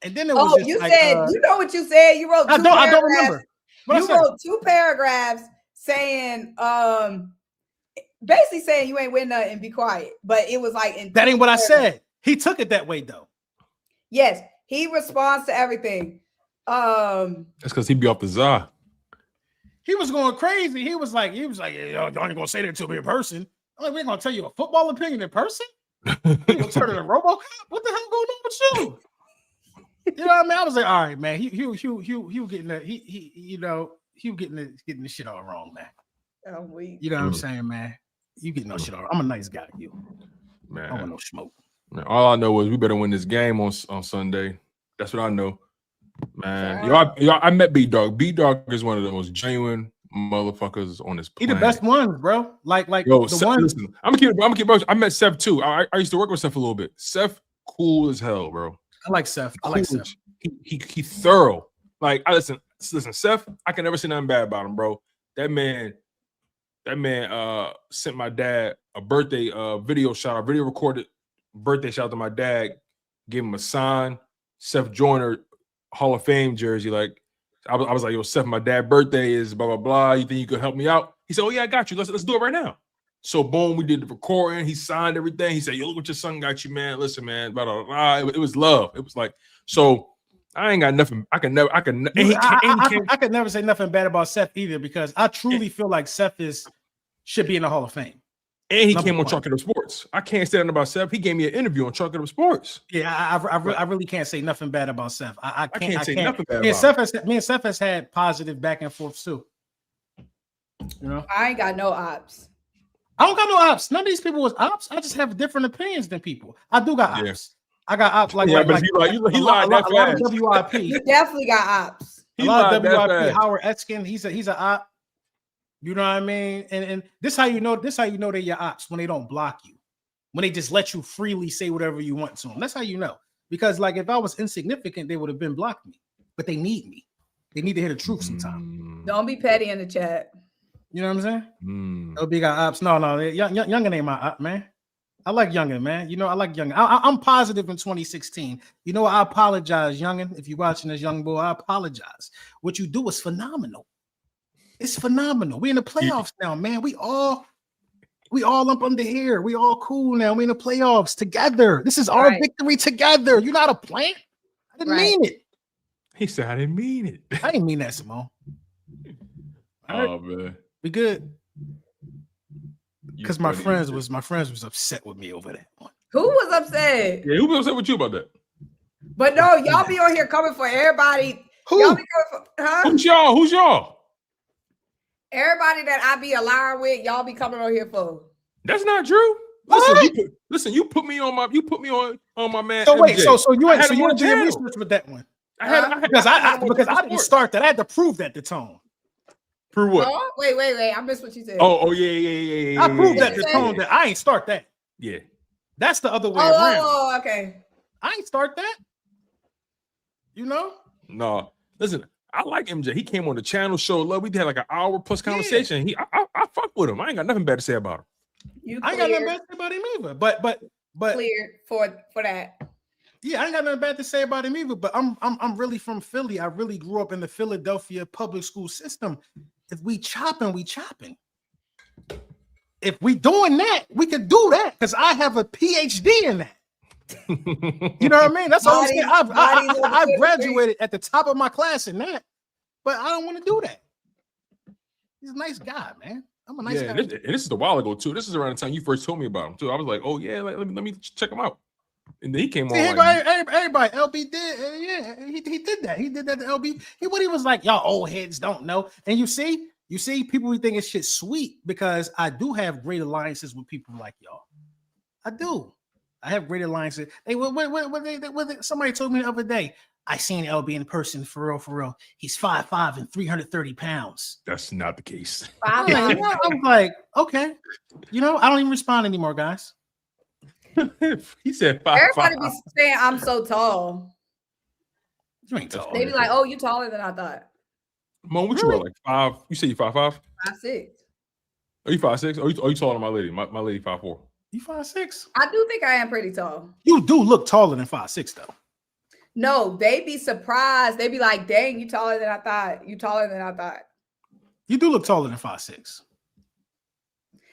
and then it was. Oh, you like, said you know what you said. You wrote. I don't remember. You wrote 2 paragraphs saying, basically saying you ain't win nothing, be quiet. But it was like that ain't what I said. He took it that way though. Yes, he responds to everything. That's because he be off the czar. He was going crazy. He was like, y'all ain't gonna say that to me in person. I'm like, we ain't gonna tell you a football opinion in person. You gonna turn it a RoboCop? What the hell going on with you? You know what I mean? I was like, all right, man. He getting that. He getting the shit all wrong, man. Oh, weak. You know what I'm saying, man? You getting no shit all wrong. I'm a nice guy, you. Man, I don't want no smoke. Man, all I know is we better win this game on Sunday. That's what I know. Man, yo, I met B-Dog. B-Dog is one of the most genuine motherfuckers on this planet. He the best ones, bro. Like yo, the Seth, ones. Listen, I'm gonna keep. I met Seth too. I used to work with Seth a little bit. Seth, cool as hell, bro. I like Seth. I like Seth. He thorough. Like I listen, Seth. I can never say nothing bad about him, bro. That man sent my dad a birthday video recorded birthday shout out to my dad. Gave him a sign. Seth Joyner Hall of Fame jersey. Like I was like, yo, Seth, my dad's birthday is blah blah blah. You think you could help me out? He said, oh yeah, I got you. Let's do it right now. So boom, we did the recording. He signed everything. He said, yo, look what your son got you, man. Listen, man, blah blah blah. It was love. It was like, so I ain't got nothing. I could never say nothing bad about Seth either because I truly feel like Seth should be in the Hall of Fame. And he came on Chalk It Up Sports. I can't say nothing about Seth. He gave me an interview on Chalk It Up Sports. Yeah, I really can't say nothing bad about Seth. I can't say nothing bad about me and Seth has had positive back and forth too. You know, I ain't got no ops. I don't got no ops. None of these people was ops. I just have different opinions than people. I do got ops. I got ops like but he lied that fast. WIP. You definitely got ops. A lot of WIP. Howard Etkin, he's an op. You know what I mean? And this how you know they're your ops, when they don't block you, when they just let you freely say whatever you want to them. That's how you know. Because like if I was insignificant, they would have been blocked me. But they need me. They need to hear the truth sometimes. Don't be petty in the chat. You know what I'm saying? LB got ops. No, Youngin ain't my op, man. I like Youngin, man. You know, I like Youngin. I'm positive in 2016. You know, I apologize, Youngin. If you're watching this, young boy, I apologize. What you do is phenomenal. It's phenomenal. We in the playoffs now, man. We all up under here. We all cool now. We in the playoffs together. This is our victory together. You're not a plant. I didn't mean it. He said, I didn't mean it. I didn't mean that, Symone. Oh man, we good. Because my friends was upset with me over that one. Who was upset? Yeah, who was upset with you about that? But no, y'all be on here coming for everybody. Who? Y'all be coming for, huh? Who's y'all? Who's y'all? Everybody that I be aligned with, y'all be coming on here for. That's not true. Listen, you put me on my man. So wait, MJ. so you went to do your research with that one? Because I didn't start that. I had to prove that to Tone. Prove what? Oh, wait. I missed what you said. Oh yeah. I proved that to Tone that I ain't start that. Yeah. That's the other way around. Oh, okay. I ain't start that. You know? No. Listen, I like MJ. He came on the channel, showed love. We had like an hour plus conversation. Yeah. I fuck with him. I ain't got nothing bad to say about him. I ain't got nothing bad to say about him either. But cleared for that. Yeah, I ain't got nothing bad to say about him either. But I'm really from Philly. I really grew up in the Philadelphia public school system. If we chopping, we chopping. If we doing that, we could do that because I have a PhD in that. You know what I mean? That's all I'm saying. I graduated at the top of my class in that, but I don't want to do that. He's a nice guy, man. I'm a nice guy. And this is a while ago too. This is around the time you first told me about him too. I was like, oh yeah, let me check him out. And then he came on. Everybody, LB did. Yeah, he did that. He did that to LB. He was like, y'all old heads don't know. And you see, people think it's shit sweet because I do have great alliances with people like y'all. I do. I have great alliances. Somebody told me the other day, I seen LB in person for real. He's 5'5" and 330 pounds. That's not the case. I'm like, okay. You know, I don't even respond anymore, guys. He said 5'5". Everybody be saying I'm so tall. You ain't tall. They be like, oh, you taller than I thought. Mo, what you are, like 5? You say you 5'5"? 5'6". Are you 5'6"? Are you taller than my lady? My lady 5'4". You 5'6"? I do think I am pretty tall. You do look taller than 5'6" though. No, they be surprised. They be like, dang, you taller than I thought. You taller than I thought. You do look taller than 5'6".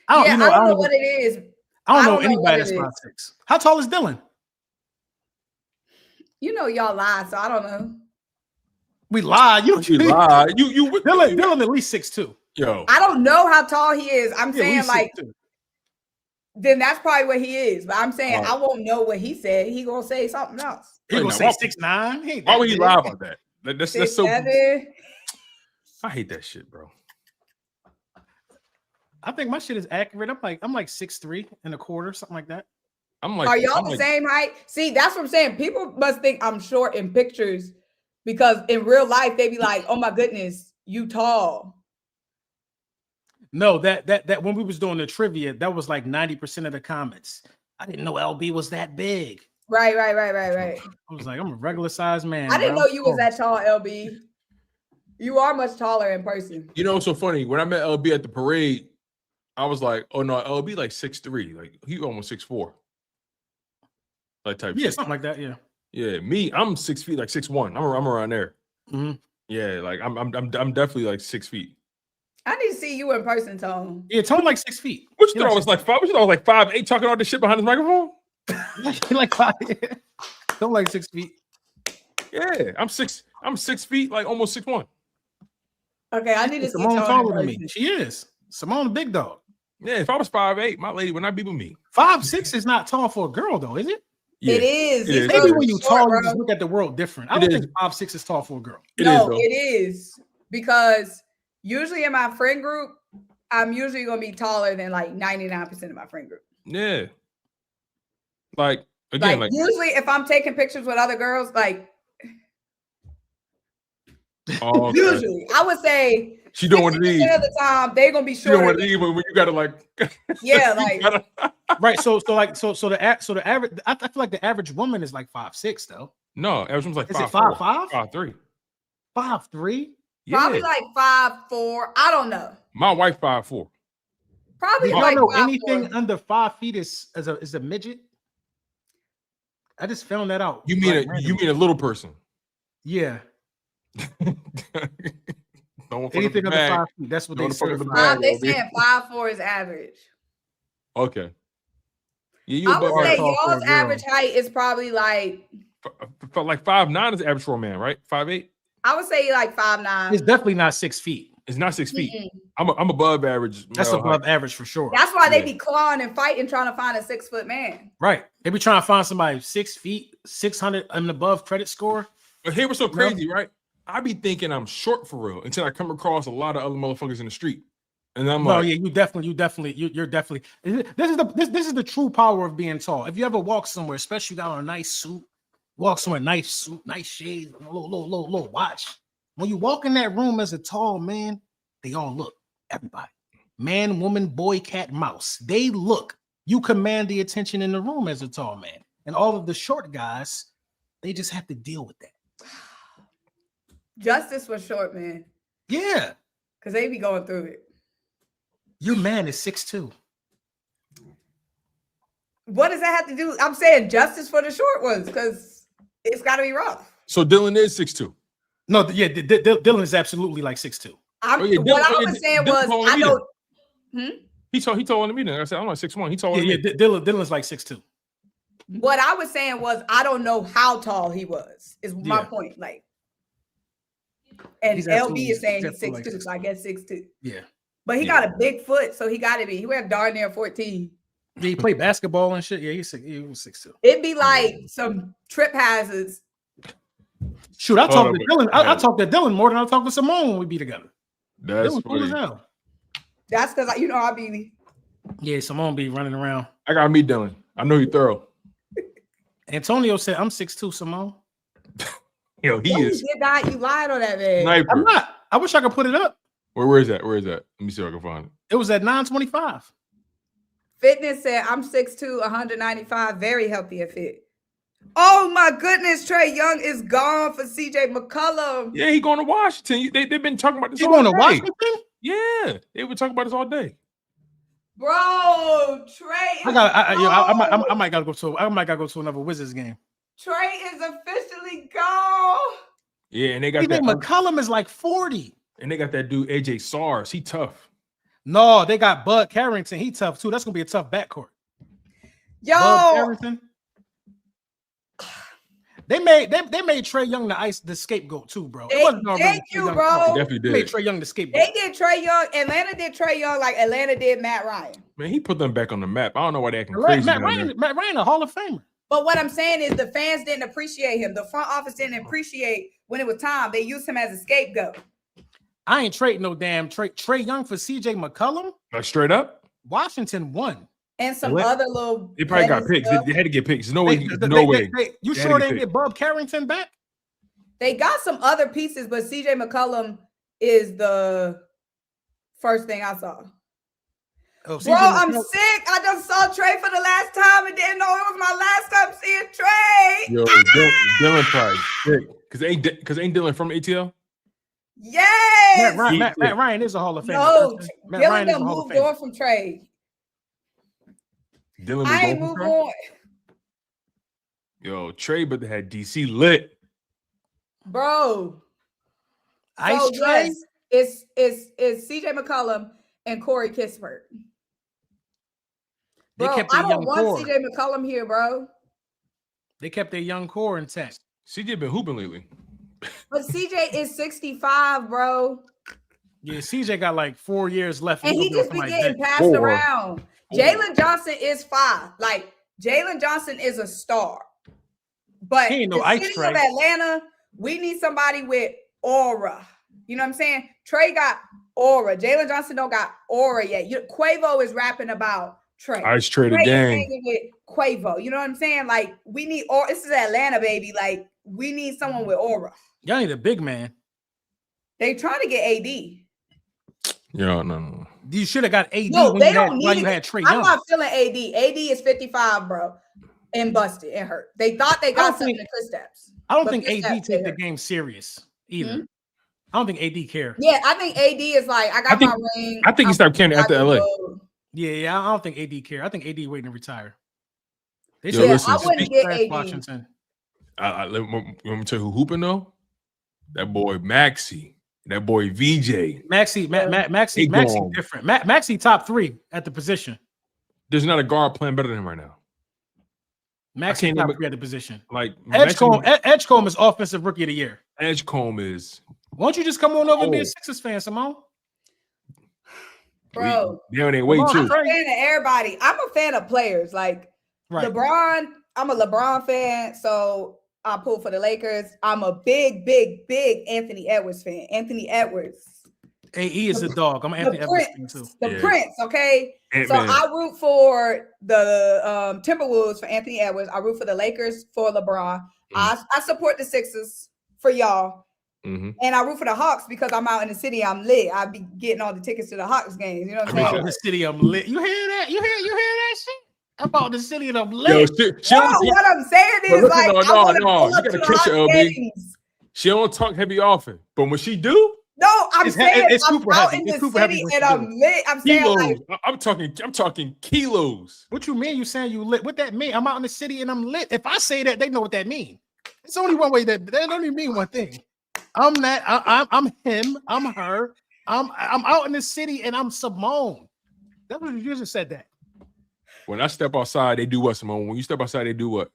I don't know what it is. I don't know anybody that's 5'6". How tall is Dylan? You know y'all lie, so I don't know. We lie. You lie. Dylan at least 6'2". Yo. I don't know how tall he is. I'm saying like 6'2". Then that's probably what he is. But I'm saying I won't know what he said. He gonna say something else. He gonna say 6'9". Why would he lie about that? That's so. I hate that shit, bro. I think my shit is accurate. I'm like 6'3" and a quarter, something like that. Are y'all the same height? See, that's what I'm saying. People must think I'm short in pictures because in real life they be like, "Oh my goodness, you tall." No, that when we was doing the trivia, that was like 90% of the comments. I didn't know LB was that big. Right. I was like, I'm a regular sized man. I didn't know you was that tall, LB. You are much taller in person. You know, it's so funny. When I met LB at the parade, I was like, oh no, LB like 6'3", like he almost 6'4". Like type. Yeah, shit. something like that. Yeah. Yeah, me, I'm 6 feet, like 6'1". I'm around there. Mm-hmm. Yeah, like I'm definitely like 6 feet. I need to see you in person, Tone. Yeah, Tone like 6 feet. What you thought I was like 5? What you thought I was like 5'8", talking all this shit behind his microphone? Like 5. Don't like 6 feet. Yeah, I'm 6 feet, like almost 6'1". Okay, I need to see Symone Tone taller than me. She is. Symone, big dog. Yeah, if I was 5'8", my lady would not be with me. 5'6" is not tall for a girl, though, is it? Yeah, it is. These Maybe girls when are you short, tall, bro. you just look at the world different. I It don't is. think 5'6" is tall for a girl. No, though. it is because usually in my friend group, I'm usually gonna be taller than like 99% of my friend group. Yeah. Like again, like usually if I'm taking pictures with other girls, like oh, okay. usually I would say She don't want to 60% leave. of the time they're gonna be She don't shorter. want to leave, but when you gotta like, Yeah, you like gotta- Right. So the average. I feel like the average woman is like 5'6" though. no, everyone's like Is it 5'4", 5'5"? 5'3". 5'3". probably Yeah, like 5'4". I don't know. my wife 5'4". Probably Do y'all like know 5'4". anything under 5 feet is a midget? I just found that out. You mean like, you randomly. mean a little person? Yeah. Don't Anything under 5 feet. That's what Don't they fuck up the said. bag. They saying 5'4" is average. Okay. Yeah, you I would above say average. tall for a y'all's girl. average height is probably like Felt like 5'9" is average for a man, right? 5'8". I would say like 5'9". It's definitely not 6 feet. It's not 6 feet. Mm-mm. I'm above average. That's male above height. average for sure. That's why they Yeah. be clawing and fighting trying to find a 6 foot man. Right. They be trying to find somebody 6 feet, 600 and above credit score. But here was so No. crazy, right? I be thinking I'm short for real until I come across a lot of other motherfuckers in the street, and I'm No, like, yeah, you're definitely. This is the true power of being tall. If you ever walk somewhere, especially you got on a nice suit, nice shades, low watch. When you walk in that room as a tall man, they all look. Everybody, man, woman, boy, cat, mouse. They look. You command the attention in the room as a tall man, and all of the short guys, they just have to deal with that. Justice for short man, Yeah, because they be going through it. your man is 6'2". What does that have to do? I'm saying justice for the short ones because it's got to be rough. so Dylan is 6'2". No, yeah, Dylan is absolutely like 6'2". Oh, yeah, What I Dylan- was saying Dylan was taller I than me don't. He told me that. I said I'm like 6'1". He told Yeah, me. Dylan's like 6'2". What I was saying was I don't know how tall he was. Is my Yeah. point. Like, and He's LB is saying he's definitely 6'2", like so I guess 6'2". Yeah. But he Yeah. got a big foot, so he got to be. He wear darn near 14. Yeah, he played basketball and shit. Yeah, he was 6'2". It'd be like some trip hazards. Shoot, I talked on, to wait. Dylan. I talked to Dylan more than I talked to Symone when we be together. That's Dylan cool as funny. hell. That's because I be. Yeah, Symone be running around. I gotta meet Dylan. I know he's thorough. Antonio said, "I'm 6'2", Symone." Yo, he No, you is did not. You lied on that man. sniper. I'm not. I wish I could put it up. Where is that? Where is that? Let me see if I can find it. It was at 925. Fitness said I'm 6'2", 195, very healthy and fit. Oh my goodness, Trey Young is gone for CJ McCollum. Yeah, he going to Washington. They've been talking about this. You all going to day. Washington? Yeah, they were talking about this all day. Bro, Trey is I might gotta go to another Wizards game. Trey is officially gone. Yeah, and they got CJ that. McCollum is like 40. And they got that dude AJ SARS. He tough. No, they got Bud Carrington. He tough too. That's gonna be a tough backcourt. Bud Yo, Carrington. They made Trey Young the scapegoat too, bro. They- thank you, They bro. definitely They made did. Trey Young the scapegoat. they did Trey Young. Atlanta did Trey Young like Atlanta did Matt Ryan. Man, he put them back on the map. I don't know why they acting Matt crazy. down Ryan, a Hall of Famer. But what I'm saying is the fans didn't appreciate him. The front office didn't appreciate when it was time. They used him as a scapegoat. I ain't trading no damn Trey Young for CJ McCollum. Like straight up, Washington won. And some What? other little. they probably got petty picks. stuff. They had to get picks. No way. No way. You They sure had to they get get Bud Carrington back? They got some other pieces, but CJ McCollum is the first thing I saw. Oh, Bro, I'm sick. I just saw Trey for the last time and didn't know it was my last time seeing Trey. Yo, Dylan probably sick. Cause ain't Dylan from ATL? Yes. Matt Ryan is a Hall of Famer. No, Matt Dylan Ryan is a done Hall of moved on Famer. from Trey. Dylan I ain't was moved going on. Yo, Trey, but they had DC lit. Bro. Ice So, Trey. yes, it's CJ McCollum and Corey Kispert. They Bro, kept I their don't young want core. CJ McCollum here, bro. They kept their young core intact. CJ been hooping lately. But CJ is 65, bro. Yeah, CJ got like 4 years left. And he just be getting passed around. Jalen Johnson is 5. Like, Jalen Johnson is a star. But he ain't no the ice city tray. of Atlanta, we need somebody with aura. You know what I'm saying? Trey got aura. Jalen Johnson don't got aura yet. Quavo is rapping about Trey. Ice Trey the gang. With Quavo. You know what I'm saying? Like, we need aura. This is Atlanta, baby. Like, we need someone with aura. Y'all need a big man. They trying to get AD. Yeah, no. You should have got AD No, when they you don't had, need you had Trey I'm Young. not feeling AD. AD is 55, bro, and busted and hurt. They thought they got something to Kristaps. I don't think AD take the game serious either. Hmm? I don't think AD care. Yeah, I think AD is like, I got my ring. I think he stopped caring after LA. Yeah, I don't think AD care. I think AD waiting to retire. They Yo, listen, I wouldn't get AD. Washington. Let me tell you who hooping though. That boy Maxey. That boy VJ. Maxey different. Maxey top 3 at the position. There's not a guard playing better than him right now. Maxey top 3 at the position. Like Edgecombe is offensive rookie of the year. Edgecombe is. Why don't you just come on over and be a Sixers fan, Symone? Bro, they ain't wait too. I'm a fan of everybody. I'm a fan of players. Like LeBron, I'm a LeBron fan, so I pull for the Lakers. I'm a big Anthony Edwards fan. Anthony Edwards. Hey, he is a dog. I'm an Anthony Edwards fan too. The Prince, okay? Ant-Man. So I root for the Timberwolves for Anthony Edwards. I root for the Lakers for LeBron. I support the Sixers for y'all. And I root for the Hawks because I'm out in the city. I'm lit. I be getting all the tickets to the Hawks games. You know what I'm saying? Out in the city, I'm lit. You hear that? You hear that shit? I'm out in the city and I'm lit. What I'm saying is, listen, like, no, you gotta catch it, LB. games. She don't talk heavy often, but when she do, no, I'm saying it's I'm super out heavy. in It's the super heavy city what and you I'm do. lit. I'm saying kilos. like, I'm talking kilos. What you mean? You saying you lit? What that mean? I'm out in the city and I'm lit. If I say that, they know what that means. It's only one way that only mean one thing. I'm that. I'm him. I'm her. I'm out in the city and I'm Symone. That's what you just said. That when I step outside, they do what, Symone? When you step outside, they do what?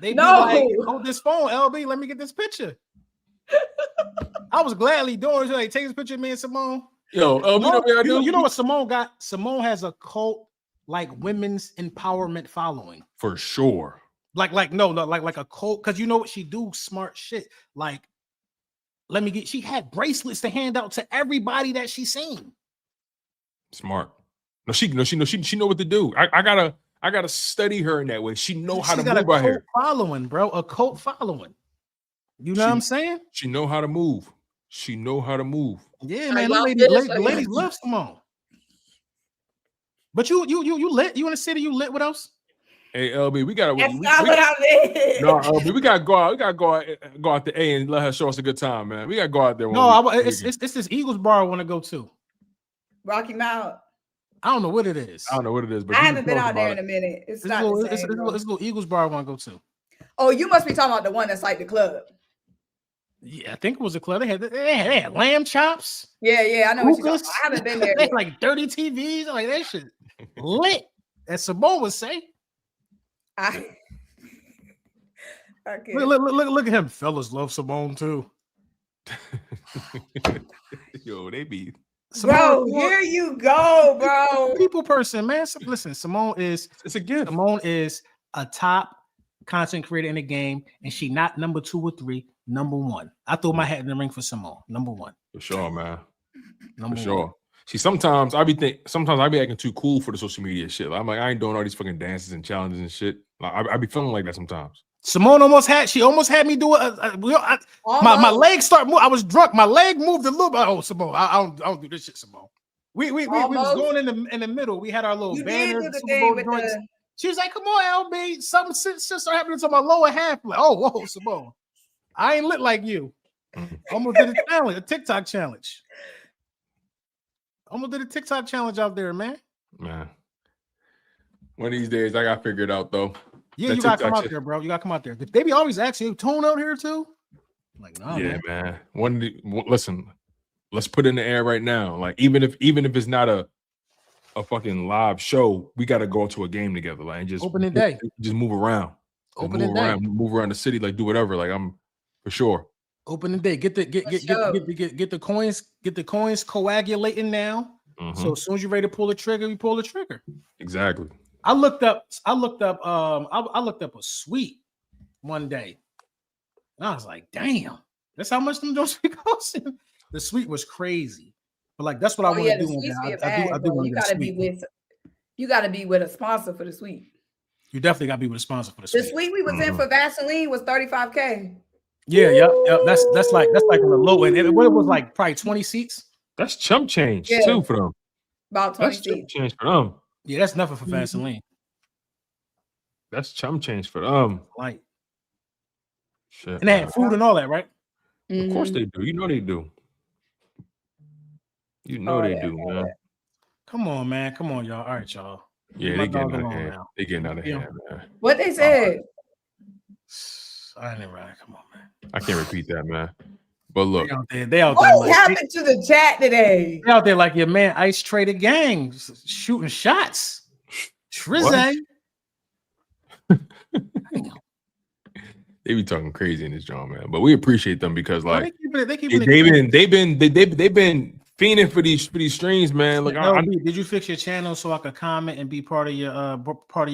They be like, hold this phone, LB. Let me get this picture. I was gladly doing it. Like, take this picture of me and Symone. Yo, you know what Symone got? Symone has a cult like women's empowerment following for sure. Like a cult, because you know what she do? Smart shit. Like, she had bracelets to hand out to everybody that she seen. Smart. No, she know what to do. I gotta study her in that way. She know how to move out here. Following, bro, a cult following. You know what I'm saying? She know how to move. She know how to move. Yeah, man. The ladies love Symone. But you lit? You in the city? You lit with us? Hey, LB, we gotta. That's not what I meant. No, LB, we gotta go out. We gotta go out to A and let her show us a good time, man. We gotta go out there. It's this Eagles bar I want to go to. Rocky Mount. I don't know what it is. But I haven't been out there in a minute. It's not the same, it's a little Eagles bar I want to go to. Oh, you must be talking about the one that's like the club. Yeah, I think it was a club. They had lamb chops. Yeah, I know what you're talking about. I haven't been there. They had like 30 TVs. Like that shit lit, as Symone would say. Okay. Look at him. Fellas love Symone too. Yo, they be. Bro, here you go, bro. People person, man. Listen, Symone is. It's a gift. Symone is a top content creator in the game, and she not number 2 or 3, number 1. I threw my hat in the ring for Symone, number 1. For sure, man. Number for sure. 1. See, sometimes I be acting too cool for the social media shit. Like, I'm like, I ain't doing all these fucking dances and challenges and shit. Like, I be feeling like that sometimes. Simone almost had me do my legs start moving. I was drunk. My leg moved a little bit. Oh, Simone, I don't do this shit, Simone. We was going in the middle. We had our little banner. She was like, "Come on, LB, something started happening to my lower half." I'm like, oh, whoa, Simone, I ain't lit like you. Almost did a TikTok challenge. Almost did a TikTok challenge out there, man. Man, one of these days I got figured out though. Yeah, you gotta come out there, bro. You gotta come out there. They be always asking you, Tone out here too? I'm like, no, yeah, man. Listen, let's put it in the air right now. Like, even if it's not a fucking live show, we gotta go to a game together. Like, and just opening day. Just move around. Move around the city, like do whatever. Like, I'm for sure. Open the day. Get the coins coagulating now. Mhm. So as soon as you're ready to pull the trigger, you pull the trigger. Exactly. I looked up a suite one day. And I was like, damn, that's how much them don't be costing. The suite was crazy. But like that's what I want to do. You gotta be with a sponsor for the suite. You definitely gotta be with a sponsor for the suite. The suite we was in for Vaseline was $35K. Yeah. That's like on the low end. What it was like, probably 20 seats. That's chump change too for them. About 20 That's seats. chump change for them. Yeah, that's nothing for Vaseline. That's chump change for them. Like, shit. And they had food and all that, right? Of course they do. You know they do. You know they do, man. Come on, man. Come on, y'all. All right, y'all. Yeah, they getting out of hand. They getting out of hand, man. What they said? I didn't right. Come on, man. I can't repeat that, man. But look, they out there. What happened to the chat today? They out there like your man Ice Trader Gang shooting shots. Trizay. They be talking crazy in this joint, man. But we appreciate them because like they've been fiending for these streams, man. Like, did you fix your channel so I could comment and be part of your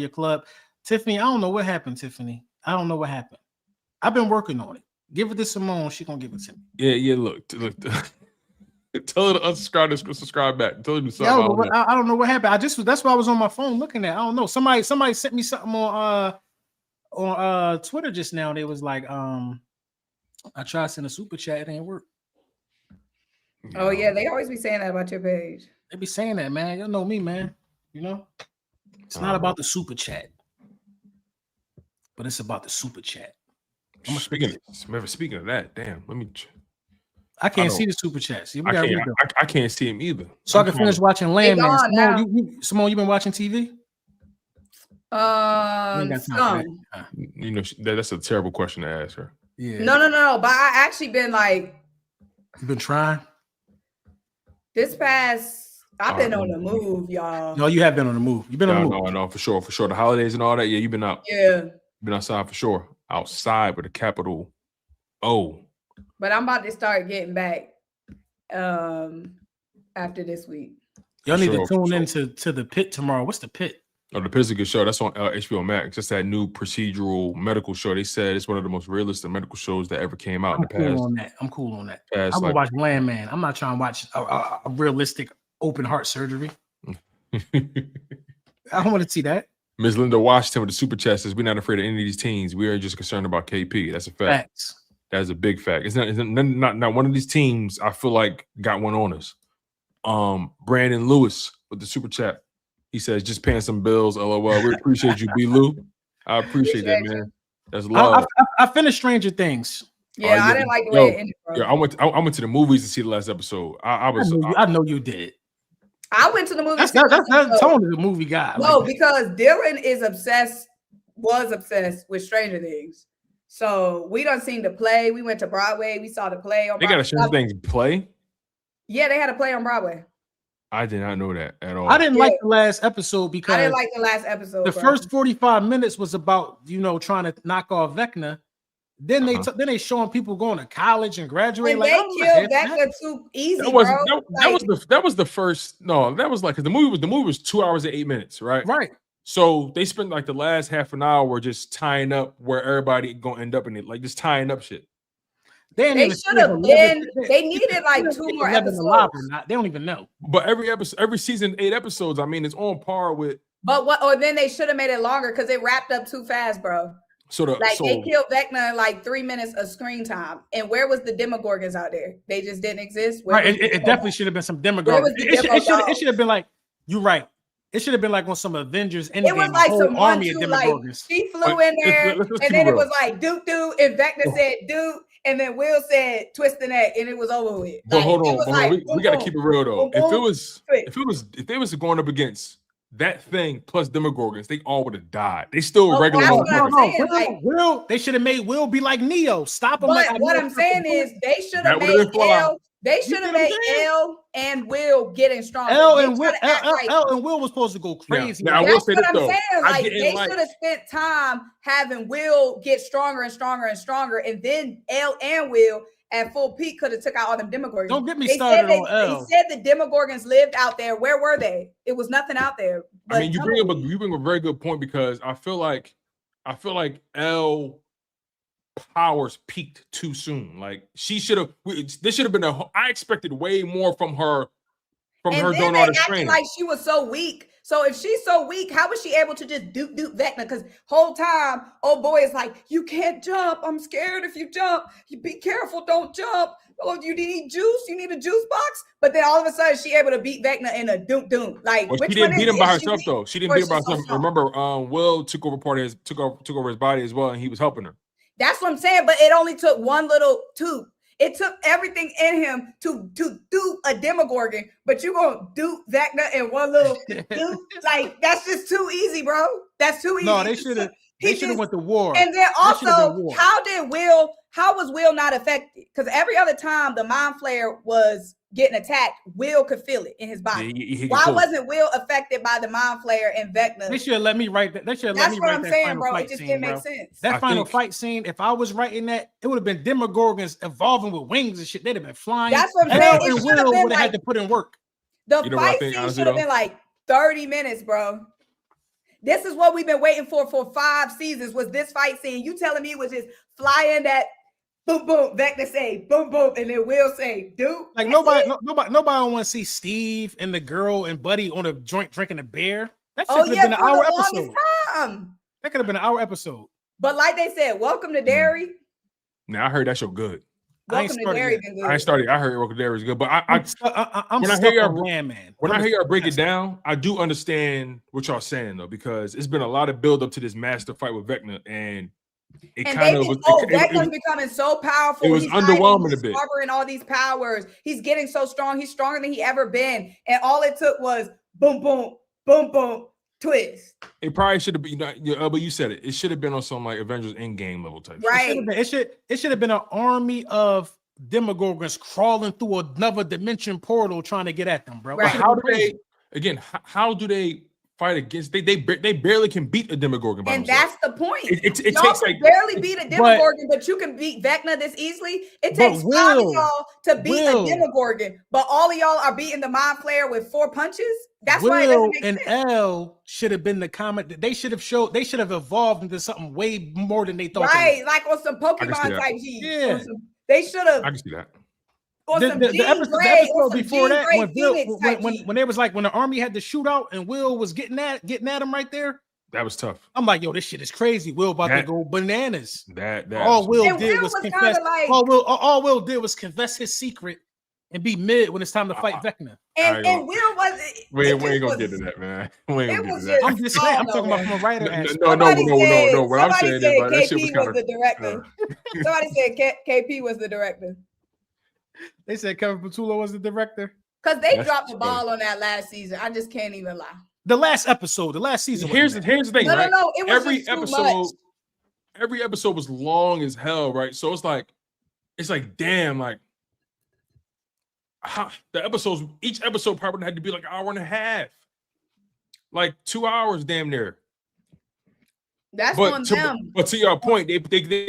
club? Tiffany, I don't know what happened, Tiffany. I don't know what happened. I've been working on it. Give it to Symone. She gonna give it to me. Yeah. Look. Tell her to unsubscribe and subscribe back. Tell her to do something. I don't know what happened. That's why I was on my phone looking at. I don't know. Somebody sent me something on Twitter just now. They was like, I tried to send a super chat. It didn't work. Oh yeah, they always be saying that about your page. They be saying that, man. You know me, man. You know, it's not about the super chat, but it's about the super chat. Speaking of that, damn. Let me. I can't see the super chats. I can't see him either. So I can finish watching Landman. Symone, you been watching TV? You know that's a terrible question to ask her. Yeah. No. But I actually been like. You've been trying. This past, I've been on the move, y'all. No, you have been on the move. You've been on the move. No, for sure. The holidays and all that. Yeah, you've been out. Yeah. Been outside for sure. Outside with a capital O. But I'm about to start getting back after this week. Y'all need to tune into the Pit tomorrow. What's the Pit? Oh, the Pit is a good show. That's on HBO Max. It's that new procedural medical show. They said it's one of the most realistic medical shows that ever came out in the past. I'm cool on that. I'm gonna watch Landman. I'm not trying to watch a realistic open heart surgery. I don't want to see that. Ms. Linda Washington with the super chat says, "We're not afraid of any of these teams. We are just concerned about KP." That's a fact. Facts. That's a big fact. It's not one of these teams. I feel like got one on us. Brandon Lewis with the super chat. He says, "Just paying some bills. LOL. We appreciate you, B. Lou. I appreciate that, man. That's love." I finished Stranger Things. Yeah, I didn't like the way it ended. Bro. Yeah, I went to the movies to see the last episode. I know you did. I went to the movie. That's Tony, the movie guy. No, because Dylan was obsessed with Stranger Things. So we done seen the play. We went to Broadway. We saw the play on Broadway. They got a Stranger Things play? Yeah, they had a play on Broadway. I did not know that at all. I didn't like the last episode because I didn't like the last episode. The first 45 minutes was about, trying to knock off Vecna. Then they showing people going to college and graduating. And they killed Vecna too easy, that was the first. No, that was like because the movie was 2 hours and 8 minutes, right? Right. So they spent like the last half an hour just tying up where everybody gonna end up in it, like just tying up shit. They should have been. They needed like 2 more episodes. They don't even know. But every season, 8 episodes. I mean, it's on par with. But or then they should have made it longer because it wrapped up too fast, bro. They killed Vecna in like 3 minutes of screen time. And where was the Demogorgons out there? They just didn't exist. Right. It definitely should have been some Demogorgons. It should have been like, you're right. It should have been like on some Avengers Endgame. It was like some army of Demogorgons. Like, she flew in there, and then it was like doot, and Vecna said doot, and then Will said twist the neck, and it was over with. But hold on. We got to keep it real though. If they was going up against that thing plus Demogorgons, they all would have died. They still regular. Will, they should have made Will be like Neo. Stop him. But what I'm saying is they should have made L. They should have made L and Will getting stronger. L and Will was supposed to go crazy. Yeah. Now, I will say this though. Like they should have spent time having Will get stronger and stronger and stronger, and then L and Will at full peak could have took out all them Demogorgons. Don't get me started on L. They said the Demogorgons lived out there. Where were they? It was nothing out there. I mean, you bring up a very good point because I feel like L powers peaked too soon. Like this should have been I expected way more from her doing all this training. Like she was so weak. So if she's so weak, how was she able to just dupe Vecna? Because whole time, old boy is like, you can't jump. I'm scared if you jump. You be careful, don't jump. Oh, you need juice? You need a juice box? But then all of a sudden, she able to beat Vecna in a doom. Like, she didn't beat him by herself though. She didn't beat him by herself. Remember, Will took over his body as well, and he was helping her. That's what I'm saying. But it only took one little tube. It took everything in him to do a Demogorgon, but you gonna do Vecna in one little dude? Like, that's just too easy, bro. That's too easy. No, they should have went to war. And then also, how was Will not affected? Because every other time the Mind Flayer was getting attacked, Will could feel it in his body. Why wasn't Will affected by the Mind Flayer and Vecna? They should have let me write that. That's what I'm saying, bro. It just didn't make sense. That final fight scene, if I was writing that, it would have been Demogorgons evolving with wings and shit. They'd have been flying. That's what I'm saying. And Will would have had to put in work. The fight scene should have been like 30 minutes, bro. This is what we've been waiting for 5 seasons, was this fight scene. You telling me it was just flying that boom, boom, Vecna say boom, boom, and then Will say, dude. Like nobody want to see Steve and the girl and Buddy on a joint drinking a beer. That could have been an hour episode. That could have been an hour episode. But like they said, welcome to Dairy. Now I heard that show good. Welcome to Dairy been good. I heard Welcome to Dairy is good, but I'm when I hear y'all break it down, I do understand what y'all saying though, because it's been a lot of build up to this master fight with Vecna, and it kind of was. Vecna's becoming so powerful. It was underwhelming a bit. Discovering all these powers, he's getting so strong. He's stronger than he ever been, and all it took was boom, boom, boom, boom, twist. It probably should have been. But you said it. It should have been on some like Avengers Endgame level type. Right. It should have been an army of Demogorgons crawling through another dimension portal trying to get at them, bro. Right. How do they fight against? They barely can beat a Demogorgon by themselves. That's the point. It y'all takes can barely beat a Demogorgon, but you can beat Vecna this easily. It takes 5 of y'all to beat a Demogorgon, but all of y'all are beating the Mind Flayer with 4 punches. That's why it doesn't make sense. And L should have been the comment that they should have evolved into something way more than they thought. Right, like on some Pokemon type G. Yeah, they should have. I can see that. The episode before that, when they was like when the army had the shootout and Will was getting at him right there. That was tough. I'm like, yo, this shit is crazy. Will about to go bananas. All Will did was confess. All Will did was confess his secret and be mid when it's time to fight Vecna. And Will wasn't. We ain't gonna get to that, man. We ain't gonna get to that. I'm just saying. I'm talking about from a writer. No. What I'm saying is, that shit was kind of the director. Somebody said KP was the director. They said Kevin Patullo was the director. Because they dropped the ball on that last season. I just can't even lie. The last season. Here's the thing, right? No. It was every episode was long as hell, right? So it's like damn, like each episode probably had to be like an hour and a half, like 2 hours, damn near. That's on them. But to your point, they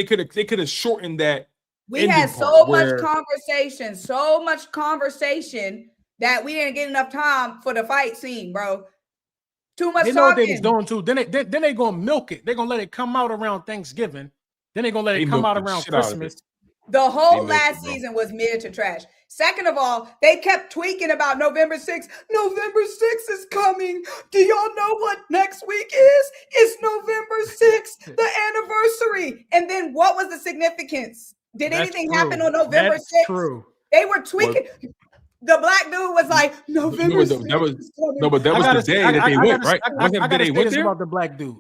could have shortened that. We had so much conversation that we didn't get enough time for the fight scene, bro. Too much. They know what they was doing too. Then they gonna milk it. They're gonna let it come out around Thanksgiving. Then they're gonna let it come out around Christmas. The whole last season was mid to trash. Second of all, they kept tweaking about November 6th. November 6th is coming. Do y'all know what next week is? It's November 6th, the anniversary. And then what was the significance? Did anything happen on November 6th? True. They were tweaking. The black dude was like, November 6th. But that was the day that they went, right? I gotta say this about the black dude.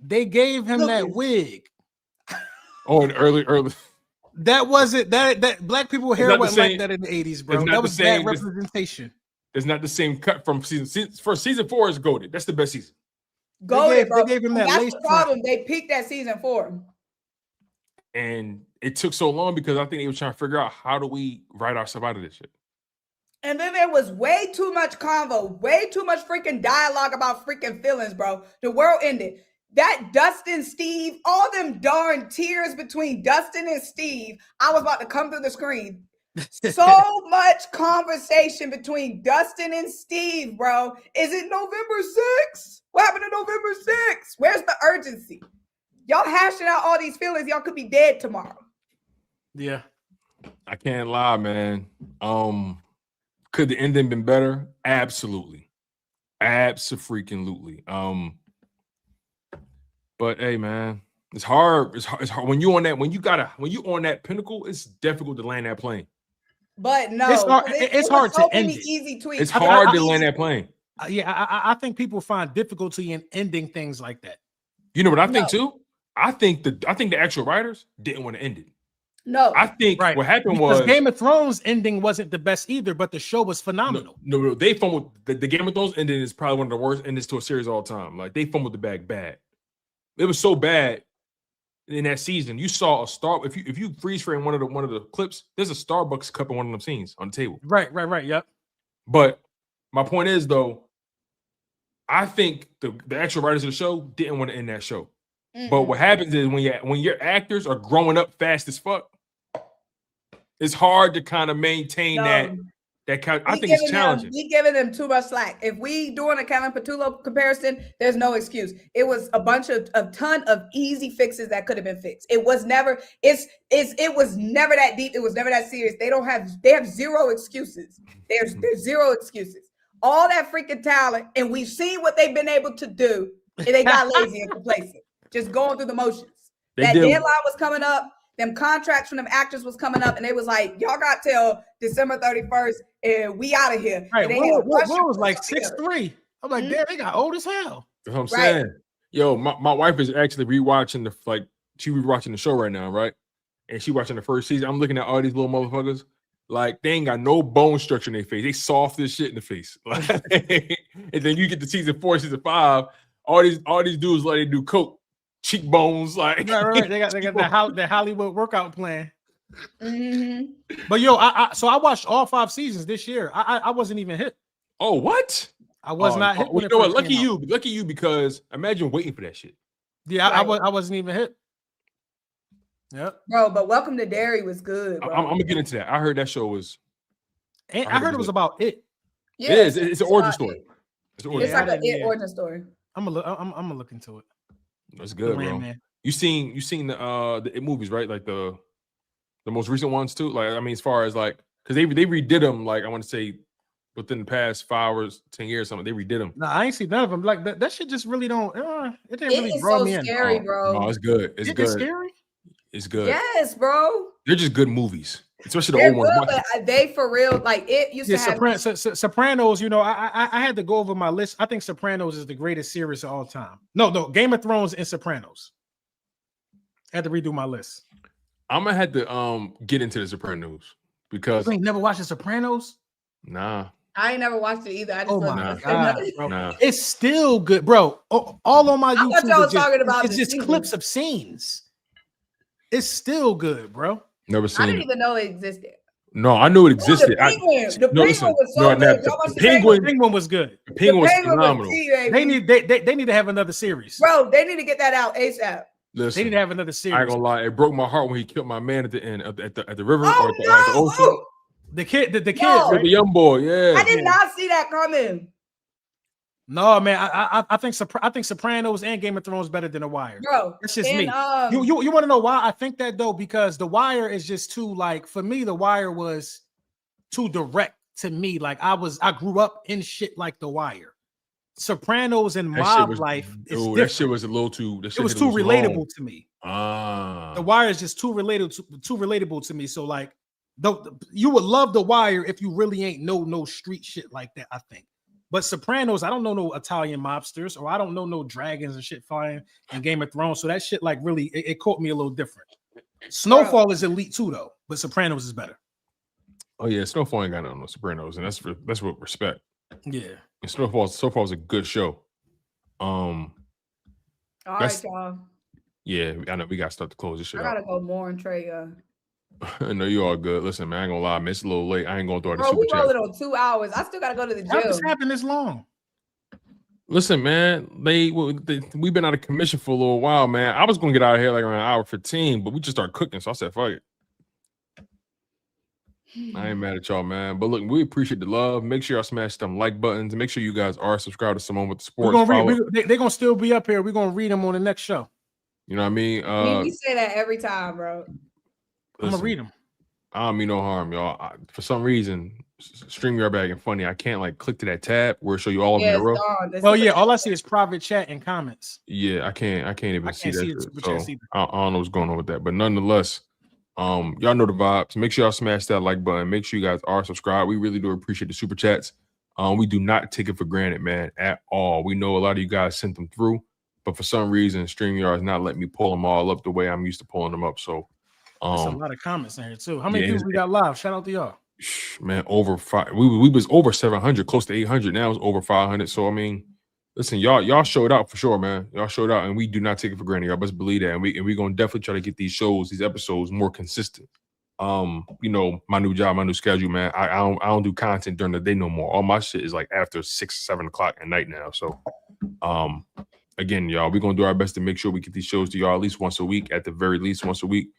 They gave him that wig. Oh, and early. That wasn't that black people hair wasn't like that in the 80s, bro. That was bad representation. It's not the same cut from season 4 is goated. That's the best season. Goated, bro. They gave him that That's the problem. They peaked at season 4. And it took so long because I think they were trying to figure out how do we write ourselves out of this shit. And then there was way too much convo, way too much freaking dialogue about freaking feelings, bro. The world ended. that Dustin, Steve, all them darn tears between Dustin and Steve, I was about to come through the screen. So much conversation between Dustin and Steve, bro. Is it November 6th? What happened to November 6th? Where's the urgency? Y'all hashing out all these feelings. Y'all could be dead tomorrow. Yeah. I can't lie, man. Could the ending been better? Absolutely. Abso-freaking-lutely. But hey, man, it's hard. It's hard when you on that pinnacle, it's difficult to land that plane. But no, it's hard to end it. Easy tweets. It's hard to land that plane. I think people find difficulty in ending things like that. You know what I think too? I think the actual writers didn't want to end it. No, I think what happened was Game of Thrones ending wasn't the best either, but the show was phenomenal. No, they fumbled the Game of Thrones ending is probably one of the worst endings to a series all time. Like they fumbled the bag bad. It was so bad in that season. You saw a star. If you freeze frame one of the clips, there's a Starbucks cup in one of them scenes on the table. Right. Yep. But my point is though, I think the actual writers of the show didn't want to end that show. Mm-hmm. But what happens is when your actors are growing up fast as fuck, it's hard to kind of maintain that kind. I think it's challenging. We giving them too much slack. If we doing a Kevin Patullo comparison, there's no excuse. It was a ton of easy fixes that could have been fixed. It was never. It was never that deep. It was never that serious. They have zero excuses. There's zero excuses. All that freaking talent, and we've seen what they've been able to do, and they got lazy and complacent, just going through the motions. That deadline was coming up. Them contracts from them actors was coming up, and they was like, y'all got till December 31st, and we out of here. Right. What was like 6'3"? I'm like, damn, they got old as hell. That's what I'm saying. Yo, my wife is actually rewatching she rewatching the show right now, right? And she watching the first season. I'm looking at all these little motherfuckers. Like, they ain't got no bone structure in their face. They soft as shit in the face. Like, and then you get to season 4, season 5, all these dudes like they do coke. Cheekbones, like right. They got the Hollywood workout plan. Mm-hmm. But yo, so I watched all 5 seasons this year. I wasn't even hit. Oh, what? I was not hit. You know what? Lucky you, because imagine waiting for that shit. Yeah, I wasn't even hit. Yep, bro. But Welcome to Derry was good. Bro. I'm gonna get into that. I heard that show was. And I heard it was about it. Yeah, it is. It's an origin story. It's like an origin story. I'm gonna look into it. That's good, bro. Man. You seen the movies, right? Like the most recent ones too. Like, I mean, as far as like, because they redid them. Like, I want to say within the past 5 or 10 years, something they redid them. No, I ain't seen none of them. Like that shit just really don't. It didn't really draw me in. It's scary, bro. No, it's good. It's good. Scary. It's good. Yes, bro. They're just good movies, especially the old ones. But they for real, like it used to have. Sopranos. You know, I had to go over my list. I think Sopranos is the greatest series of all time. No, Game of Thrones and Sopranos. I had to redo my list. I'm gonna have to get into the Sopranos because you ain't never watched the Sopranos. Nah, I ain't never watched it either. I just my God, bro. Nah. It's still good, bro. All on my YouTube. It's just clips of scenes. It's still good, bro. Never seen it. I didn't even know it existed. No, I knew it existed. The Penguin was so good. The Penguin was good. The Penguin was phenomenal. They need to have another series. Bro, they need to get that out ASAP. Listen, they need to have another series. I ain't gonna lie, it broke my heart when he killed my man at the end at the river or at the ocean. The kid, right? The young boy, yeah. I did not see that coming. No, man, I think Sopranos and Game of Thrones better than The Wire. Bro, that's just me. You want to know why I think that though? Because The Wire is just too, like, for me, The Wire was too direct to me. Like I grew up in shit like The Wire. Sopranos and mob life is different. That shit was a little too. It was too relatable to me. The Wire is just too relatable to me. So like, you would love The Wire if you really ain't no street shit like that. I think. But Sopranos, I don't know no Italian mobsters, or I don't know no dragons and shit flying in Game of Thrones. So that shit like really it caught me a little different. Snowfall is elite too though, but Sopranos is better. Oh yeah, Snowfall ain't got no Sopranos, and that's with respect. Yeah, and Snowfall's a good show. All right, y'all. Yeah, I know we got to start to close this shit. I gotta go more and Trey. No, you all good. Listen, man, I ain't gonna lie, man, it's a little late. I ain't gonna throw the super we chat. rolling on 2 hours. I still gotta go to the gym. How this happened this long? Listen, man, we've been out of commission for a little while, man. I was gonna get out of here like around an hour 15, but we just started cooking, so I said, "Fuck it." I ain't mad at y'all, man. But look, we appreciate the love. Make sure y'all smash them like buttons, and make sure you guys are subscribed to Symone with the Sports. They're gonna still be up here. We're gonna read them on the next show. You know what I mean? We say that every time, bro. I'm gonna read them. I don't mean no harm, y'all. For some reason, StreamYard bag and funny. I can't like click to that tab where it show you all of them in a row. Well, yeah, all I see is private chat and comments. Yeah, I can't even see that. So I don't know what's going on with that, but nonetheless, y'all know the vibes. Make sure y'all smash that like button. Make sure you guys are subscribed. We really do appreciate the super chats. We do not take it for granted, man, at all. We know a lot of you guys sent them through, but for some reason, StreamYard is not letting me pull them all up the way I'm used to pulling them up. So. There's a lot of comments in here too. How many people we got live? Shout out to y'all. Man, over 5. We was over 700, close to 800. Now it's over 500. So I mean, listen, y'all showed out for sure, man. Y'all showed out, and we do not take it for granted. Y'all best believe that. And we gonna definitely try to get these episodes more consistent. You know, my new job, my new schedule, man. I don't do content during the day no more. All my shit is like after 6, 7 o'clock at night now. So again, y'all, we're gonna do our best to make sure we get these shows to y'all at least once a week, at the very least once a week.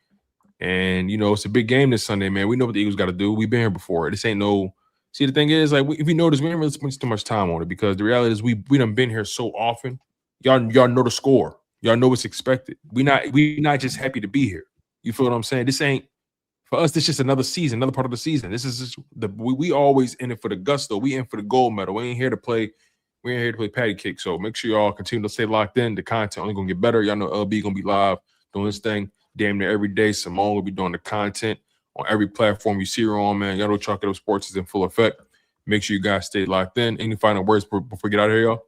And, you know, it's a big game this Sunday, man. We know what the Eagles got to do. We've been here before. This ain't no – see, the thing is, like, if we notice, we didn't really spend too much time on it because the reality is we done been here so often. Y'all know the score. Y'all know what's expected. We not just happy to be here. You feel what I'm saying? This ain't – for us, this is just another season, another part of the season. This is just we always in it for the gusto. We in for the gold medal. We ain't here to play – we ain't here to play patty cake. So make sure y'all continue to stay locked in. The content only going to get better. Y'all know LB going to be live doing this thing damn near every day. Symone will be doing the content on every platform you see her on, man. Y'all know Chalk It Up Sports is in full effect. Make sure you guys stay locked in. Any final words before we get out of here, y'all?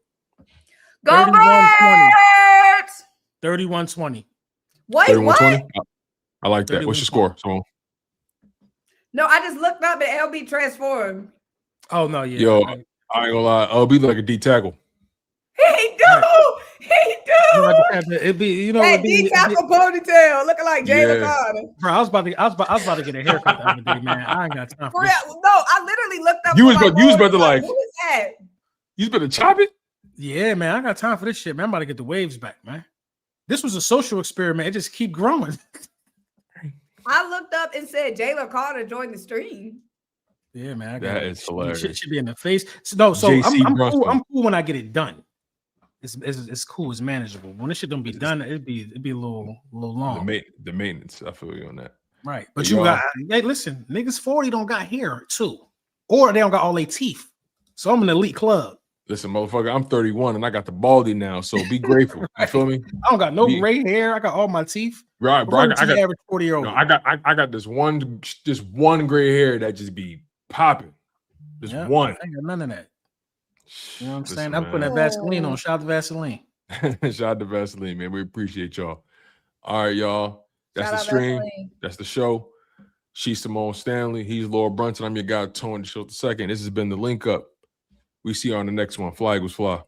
Go 31-20. 31-20. Wait, 31-20? What? I like that. What's your score, Symone? No, I just looked up and LB transformed. Oh, no, yeah. Yo, I ain't gonna lie. LB like a D tackle. He do. It'd be, you know, that D-tackle ponytail looking like Jalen Hurts. Bro, I was about to get a haircut the other day, man. I ain't got time for this. No, I literally looked up. You was about to like. Who is that? You was about to chop it? Yeah, man. I got time for this shit, man. I'm about to get the waves back, man. This was a social experiment. It just keep growing. I looked up and said Jalen Carter joined the stream. Yeah, man. That is hilarious. Shit should be in the face. So I'm cool when I get it done. It's cool. It's manageable. When this shit don't be done, it'd be a little long. The maintenance. I feel you on that. Right, but you got. Hey, listen, niggas 40 don't got hair too, or they don't got all their teeth. So I'm an elite club. Listen, motherfucker, I'm 31 and I got the baldy now. So be grateful. You feel me? I don't got no gray hair. I got all my teeth. Right, bro. I got average 40-year-old. No, I got this one gray hair that just be popping. One. I ain't got none of that. You know what I'm saying? I'm putting that Vaseline on. Shout out to Vaseline. Shout out to Vaseline, man. We appreciate y'all. All right, y'all. That's the stream. Vaseline. That's the show. She's Symone Stanley. He's Lord Brunson. I'm your guy, Tone DeShields II. This has been the Link Up. We see you on the next one. Fly Eagles Fly.